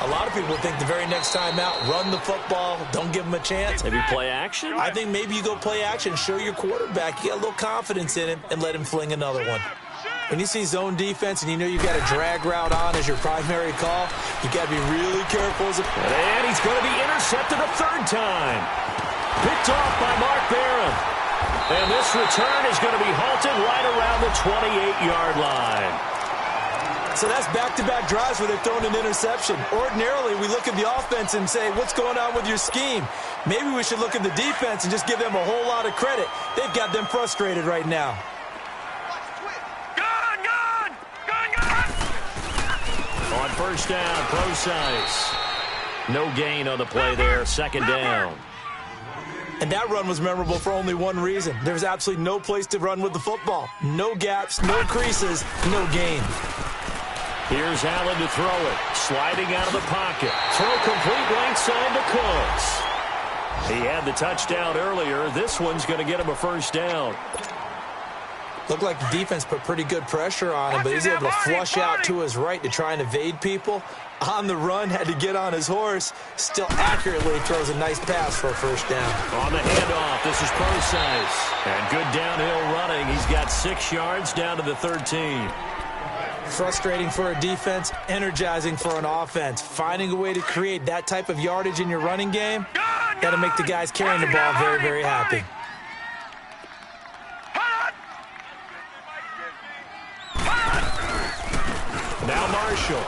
a lot of people think the very next time out, run the football, don't give them a chance. Maybe play action? I think maybe you go play action, show your quarterback, you get a little confidence in him, and let him fling another one. When you see zone defense and you know you've got a drag route on as your primary call, you got to be really careful. And he's going to be intercepted a 3rd time. Picked off by Mark Barron. And this return is going to be halted right around the 28-yard line. So that's back-to-back drives where they've thrown an interception. Ordinarily, we look at the offense and say, what's going on with your scheme? Maybe we should look at the defense and just give them a whole lot of credit. They've got them frustrated right now. On 1st down, Procise. No gain on the play there, 2nd down. And that run was memorable for only one reason. There was absolutely no place to run with the football. No gaps, no creases, no gain. Here's Allen to throw it. Sliding out of the pocket. Throw complete right side to Cooks. He had the touchdown earlier. This one's going to get him a first down. Looked like the defense put pretty good pressure on him, but he's able to flush out to his right to try and evade people. On the run, had to get on his horse. Still accurately throws a nice pass for a first down. On the handoff, this is Procise. And good downhill running. He's got 6 yards down to the 13. Frustrating for a defense, energizing for an offense. Finding a way to create that type of yardage in your running game, got to make the guys carrying the ball very, very happy. Now Marshall.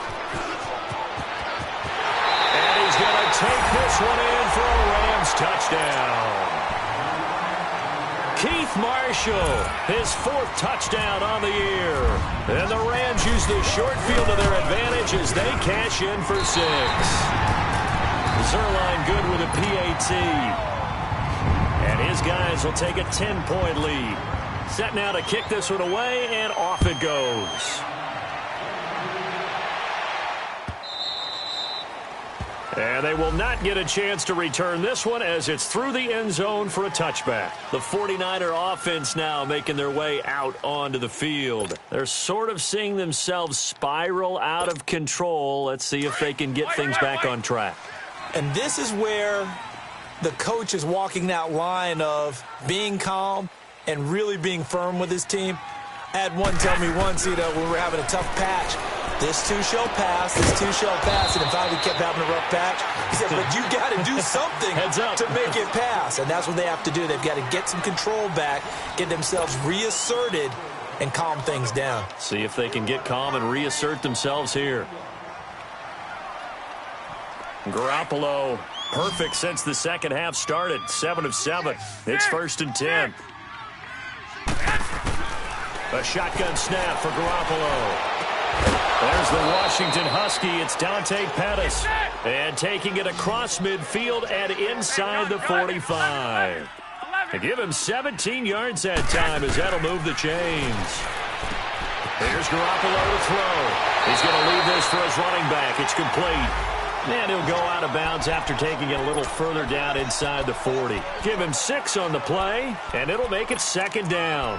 And he's going to take this one in for a Rams touchdown. Keith Marshall, his 4th touchdown on the year. And the Rams use the short field to their advantage as they cash in for 6. Zerline good with a PAT. And his guys will take a 10-point lead. Set now to kick this one away, and off it goes. And they will not get a chance to return this one as it's through the end zone for a touchback. The 49er offense now making their way out onto the field. They're sort of seeing themselves spiral out of control. Let's see if they can get things back on track. And this is where the coach is walking that line of being calm and really being firm with his team. I had one tell me once, when we were having a tough patch, this too shall pass, this too shall pass, and finally kept having a rough patch. He said, but you got to do something to make it pass, and that's what they have to do. They've got to get some control back, get themselves reasserted, and calm things down. See if they can get calm and reassert themselves here. Garoppolo, perfect since the second half started, 7 of 7. It's 1st and 10. A shotgun snap for Garoppolo. There's the Washington Husky. It's Dante Pettis. And taking it across midfield and inside the 45. To give him 17 yards that time as that'll move the chains. Here's Garoppolo to throw. He's going to leave this for his running back. It's complete. And he'll go out of bounds after taking it a little further down inside the 40. Give him 6 on the play, and it'll make it 2nd down.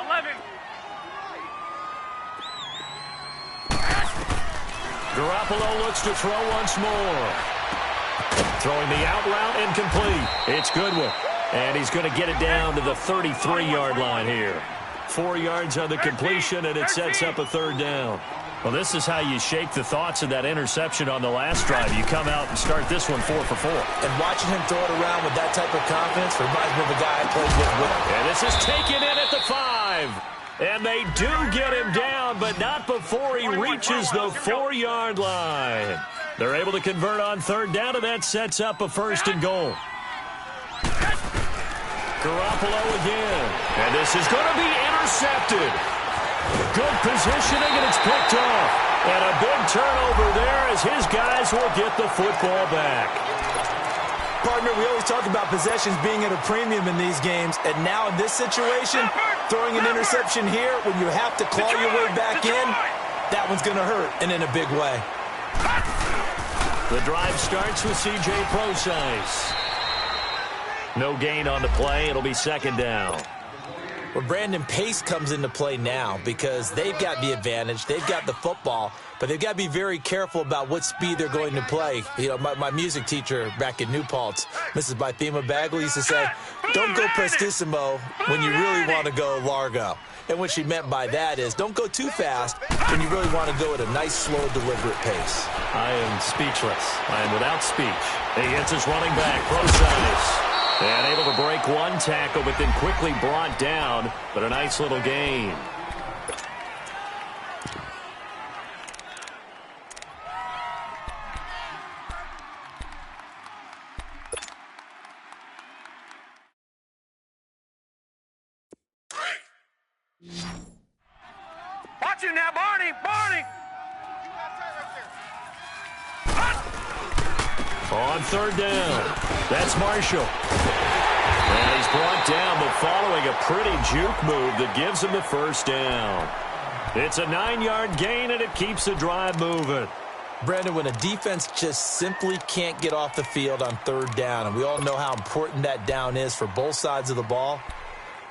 11. Garoppolo looks to throw once more. Throwing the out route incomplete. It's Goodwin. And he's going to get it down to the 33-yard line here. 4 yards on the completion, and it sets up a 3rd down. Well, this is how you shake the thoughts of that interception on the last drive. You come out and start this one 4 for 4. And watching him throw it around with that type of confidence reminds me of a guy I played with. And this is taken in at the 5. And they do get him down, but not before he reaches the 4-yard line. They're able to convert on 3rd down, and that sets up a 1st and goal. Garoppolo again. And this is going to be intercepted. Good positioning, and it's picked off. And a big turnover there as his guys will get the football back. Partner, we always talk about possessions being at a premium in these games, and now in this situation, throwing an interception here when you have to claw your way back in, that one's going to hurt, and in a big way. The drive starts with C.J. Procise. No gain on the play. It'll be 2nd down. Well, Brandon, pace comes into play now because they've got the advantage. They've got the football, but they've got to be very careful about what speed they're going to play. You know, my music teacher back in New Paltz, Mrs. Bythema Bagley, used to say, don't go prestissimo when you really want to go largo. And what she meant by that is don't go too fast when you really want to go at a nice, slow, deliberate pace. I am speechless. I am without speech. He hits his running back, Procise. And able to break one tackle, but then quickly brought down. But a nice little gain. Watch it now, Barney! On 3rd down, that's Marshall. And he's He's brought down, but following a pretty juke move that gives him the first down. It's a 9-yard gain, and it keeps the drive moving. Brandon, when a defense just simply can't get off the field on third down, and we all know how important that down is for both sides of the ball,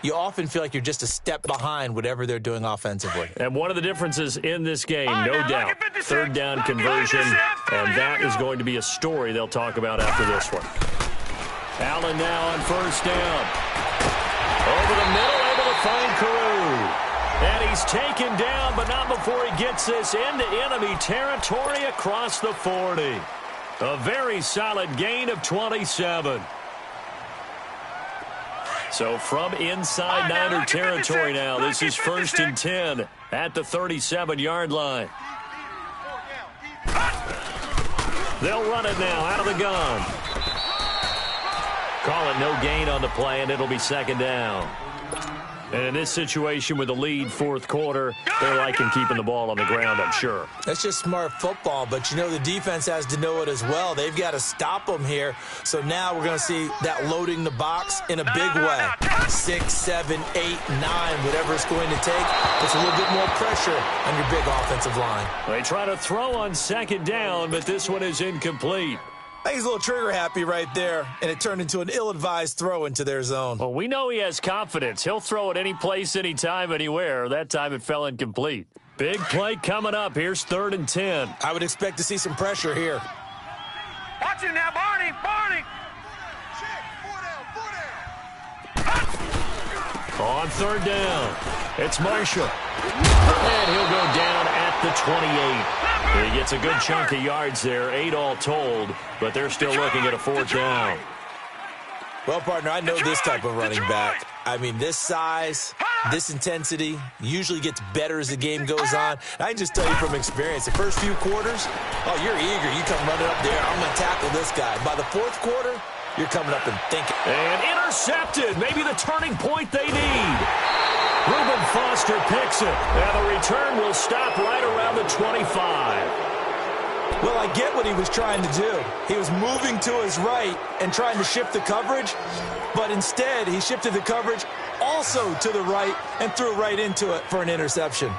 you often feel like you're just a step behind whatever they're doing offensively. And one of the differences in this game, no doubt, third down conversion, and that is going to be a story they'll talk about after this one. Allen now on first down. Over the middle, able to find Carew. And he's taken down, but not before he gets this into enemy territory across the 40. A very solid gain of 27. So from inside Niner territory now, this is 1st and 10 at the 37-yard line. They'll run it now out of the gun. Call it no gain on the play, and it'll be second down. And in this situation with the lead, fourth quarter, they're liking keeping the ball on the ground, I'm sure. That's just smart football, but you know the defense has to know it as well. They've got to stop them here. So now we're going to see that loading the box in a big way. 6, 7, 8, 9, whatever it's going to take, puts a little bit more pressure on your big offensive line. They try to throw on second down, but this one is incomplete. I think he's a little trigger happy right there, and it turned into an ill-advised throw into their zone. Well, we know he has confidence. He'll throw it any place, anytime, anywhere. That time it fell incomplete. Big play coming up. Here's 3rd and 10. I would expect to see some pressure here. Watch it now, Barney. Barney. On 3rd down, it's Marshall. And he'll go down at the 28. He gets a good chunk of yards there, 8 all told, but they're still looking at a 4th down. Well, partner, I know this type of running back. I mean, this size, this intensity usually gets better as the game goes on. I can just tell you from experience, the first few quarters, oh, you're eager. You come running up there, I'm going to tackle this guy. By the 4th quarter, you're coming up and thinking. And intercepted, maybe the turning point they need. Reuben Foster picks it, and the return will stop right around the 25. Well, I get what he was trying to do. He was moving to his right and trying to shift the coverage, but instead he shifted the coverage also to the right and threw right into it for an interception.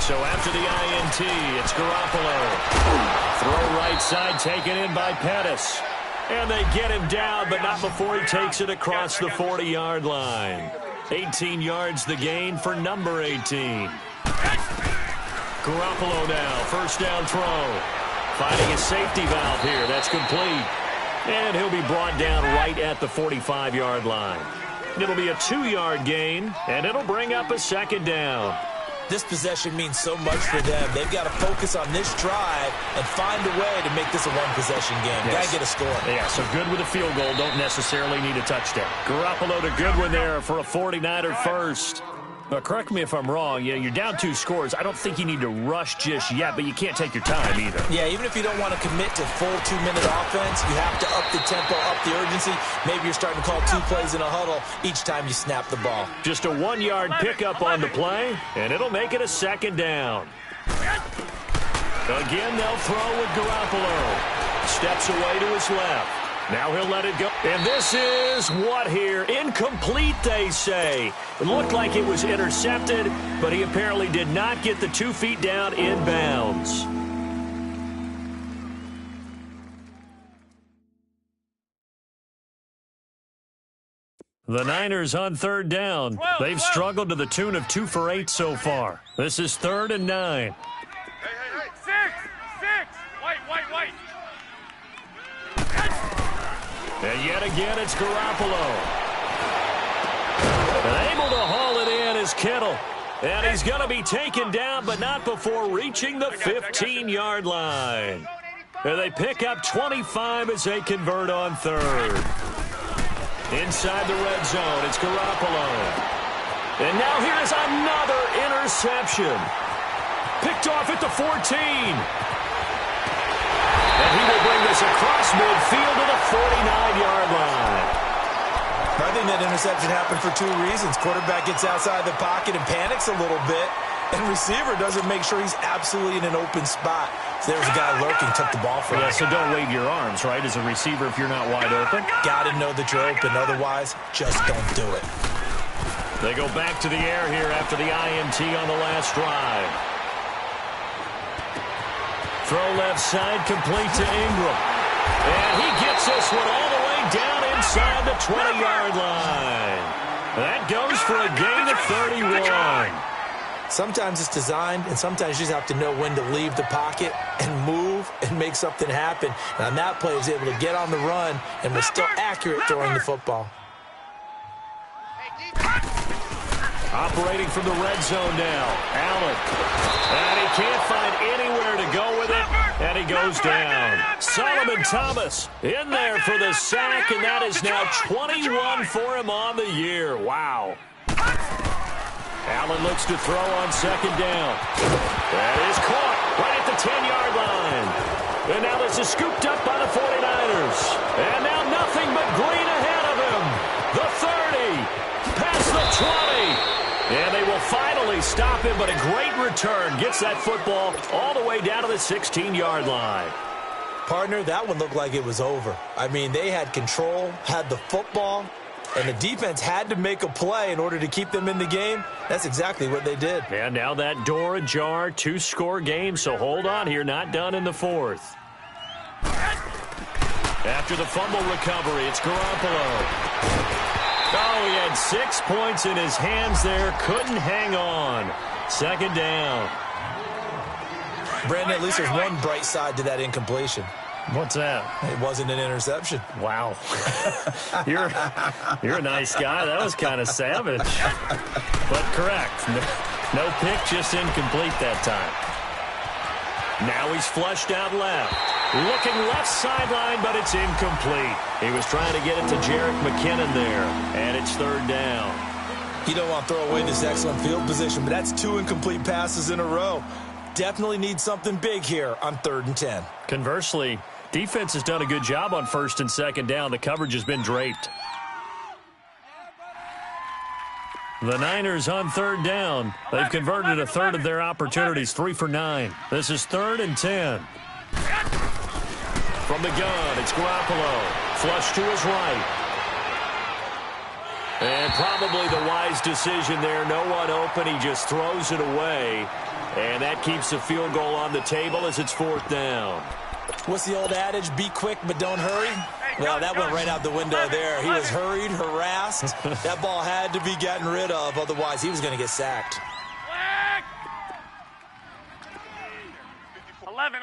So after the INT, it's Garoppolo. Throw right side taken in by Pettis. And they get him down, but not before he takes it across the 40-yard line. 18 yards the gain for number 18. Garoppolo now, first down throw. Finding a safety valve here. That's complete. And he'll be brought down right at the 45-yard line. It'll be a 2-yard gain, and it'll bring up a 2nd down. This possession means so much for them. They've got to focus on this drive and find a way to make this a one-possession game. Yes. Got to get a score. Yeah, so good with a field goal. Don't necessarily need a touchdown. Garoppolo to Goodwin there for a 49er first. Correct me if I'm wrong. You're down 2 scores. I don't think you need to rush just yet, but you can't take your time either. Yeah, even if you don't want to commit to full 2-minute offense, you have to up the tempo, up the urgency. Maybe you're starting to call 2 plays in a huddle each time you snap the ball. Just a 1-yard pickup on the play, and it'll make it a 2nd down. Again, they'll throw with Garoppolo. Steps away to his left. Now he'll let it go. And this is what here? Incomplete, they say. It looked like it was intercepted, but he apparently did not get the 2 feet down in bounds. The Niners on 3rd down. They've struggled to the tune of 2 for 8 so far. This is 3rd and 9. Hey. 6. White. And yet again, it's Garoppolo. And able to haul it in is Kittle. And he's going to be taken down, but not before reaching the 15-yard line. And they pick up 25 as they convert on 3rd. Inside the red zone, it's Garoppolo. And now here is another interception. Picked off at the 14. And he will bring this across midfield to the 49-yard line. I think that interception happened for 2 reasons. Quarterback gets outside the pocket and panics a little bit. And receiver doesn't make sure he's absolutely in an open spot. So there's a guy lurking, took the ball from him. Yeah, so don't wave your arms, right, as a receiver if you're not wide open. Got to know that you're open. Otherwise, just don't do it. They go back to the air here after the INT on the last drive. Throw left side, complete to Ingram. And he gets this one all the way down inside the 20-yard line. That goes for a gain of 31. Sometimes it's designed, and sometimes you just have to know when to leave the pocket and move and make something happen. And on that play, he was able to get on the run and was still accurate throwing the football. Operating from the red zone now. Allen. And he can't find anywhere to go with it. And he goes down. Solomon Thomas in there for the sack, and that is now 21 for him on the year. Wow. Allen looks to throw on second down. That is caught right at the 10-yard line. And now this is scooped up by the 49ers. And now nothing but green ahead of him. The 30, past the 20. And they will finally stop him, but a great return. Gets that football all the way down to the 16-yard line. Partner, that one looked like it was over. I mean, they had control, had the football, and the defense had to make a play in order to keep them in the game. That's exactly what they did. And now that door ajar, 2-score game, so hold on here, not done in the fourth. After the fumble recovery, it's Garoppolo. Oh, he had 6 points in his hands there, couldn't hang on. Second down. Brandon, at least there's one bright side to that incompletion. What's that? It wasn't an interception. Wow. You're a nice guy. That was kind of savage. But correct. No pick, just incomplete that time. Now he's flushed out left. Looking left sideline, but it's incomplete. He was trying to get it to Jerick McKinnon there, and it's third down. You don't want to throw away this excellent field position, but that's 2 incomplete passes in a row. Definitely need something big here on 3rd and 10. Conversely, defense has done a good job on 1st and 2nd down. The coverage has been draped. The Niners on 3rd down. They've converted a third of their opportunities, 3 for 9. This is 3rd and 10. From the gun, it's Garoppolo. Flush to his right. And probably the wise decision there. No one open. He just throws it away. And that keeps the field goal on the table as it's 4th down. What's the old adage? Be quick, but don't hurry. Well, that went right out the window there. He was hurried, harassed. That ball had to be gotten rid of. Otherwise, he was going to get sacked. 11.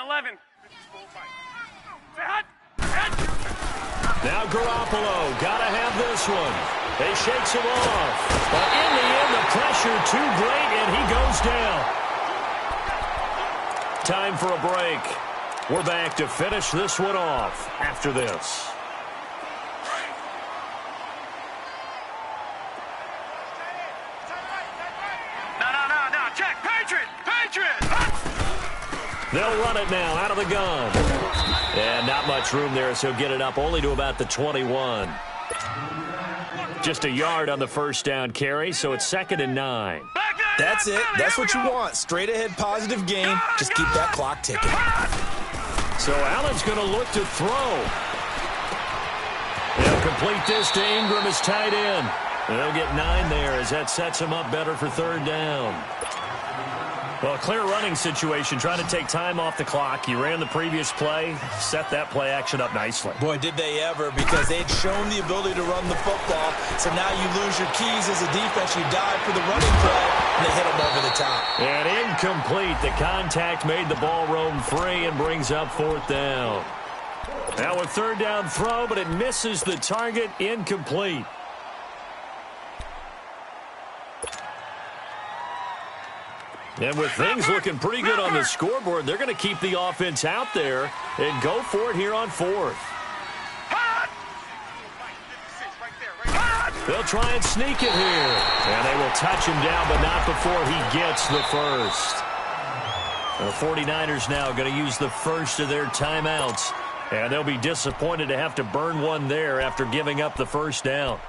Now Garoppolo, gotta have this one. They shakes him off. But in the end, the pressure too great, and he goes down. Time for a break. We're back to finish this one off after this. No. Check. Patriot. They'll run it now out of the gun. And not much room there, so get it up only to about the 21. Just a yard on the first down carry, so it's 2nd and 9. That's it. That's what you want. Straight ahead positive game. Just keep that clock ticking. So Allen's going to look to throw. They'll complete this to Ingram as tight end. They'll get 9 there as that sets him up better for 3rd down. Well, clear running situation, trying to take time off the clock. He ran the previous play, set that play action up nicely. Boy, did they ever, because they'd shown the ability to run the football. So now you lose your keys as a defense. You dive for the running play, and they hit him over the top. And incomplete. The contact made the ball roam free and brings up 4th down. Now a 3rd down throw, but it misses the target. Incomplete. And with things looking pretty good on the scoreboard, they're going to keep the offense out there and go for it here on 4th. They'll try and sneak it here. And they will touch him down, but not before he gets the first. The 49ers now going to use the first of their timeouts. And they'll be disappointed to have to burn one there after giving up the first down.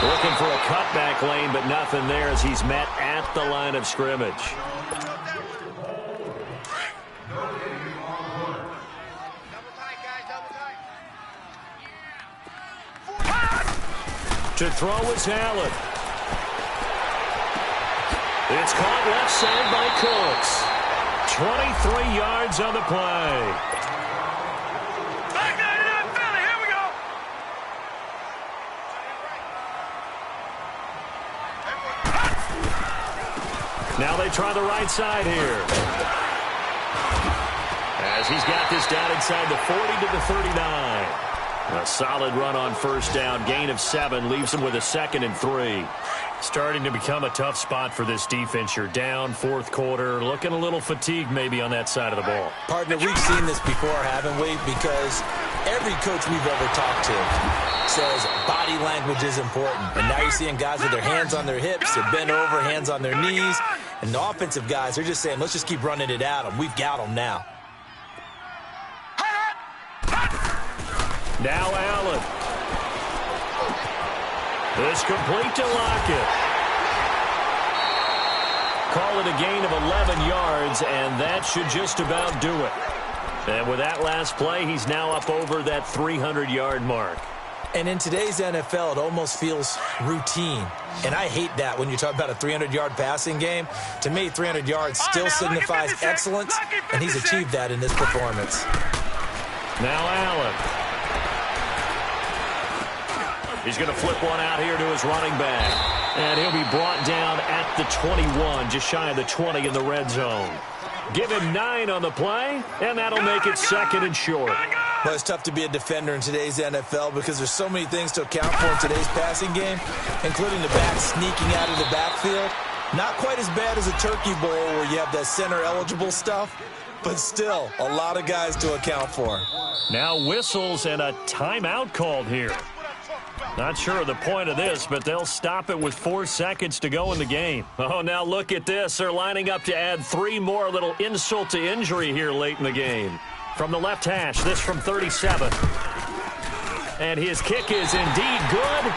Looking for a cutback lane, but nothing there as he's met at the line of scrimmage. To throw is Allen. It's caught left side by Cooks. 23 yards on the play. Here we go. Now they try the right side here. As he's got this down inside the 40 to the 39. A solid run on first down. Gain of 7 leaves him with a 2nd and 3. Starting to become a tough spot for this defense. You're down, fourth quarter. Looking a little fatigued maybe on that side of the ball. Partner, we've seen this before, haven't we? Because every coach we've ever talked to says body language is important. And now you're seeing guys with their hands on their hips, they're bent over, hands on their knees. And the offensive guys, they're just saying, let's just keep running it at them. We've got them now. Now Allen. It's complete to Lockett. Call it a gain of 11 yards, and that should just about do it. And with that last play, he's now up over that 300-yard mark. And in today's NFL, it almost feels routine. And I hate that when you talk about a 300-yard passing game. To me, 300 yards still signifies excellence, and he's achieved that in this performance. Now Allen. He's going to flip one out here to his running back. And he'll be brought down at the 21, just shy of the 20 in the red zone. Give him 9 on the play, and that'll make it 2nd and short. Well, it's tough to be a defender in today's NFL because there's so many things to account for in today's passing game, including the back sneaking out of the backfield. Not quite as bad as a turkey bowl where you have that center-eligible stuff, but still a lot of guys to account for. Now whistles and a timeout called here. Not sure of the point of this, but they'll stop it with 4 seconds to go in the game. Oh, now look at this. They're lining up to add 3 more, little insult to injury here late in the game. From the left hash, this from 37. And his kick is indeed good.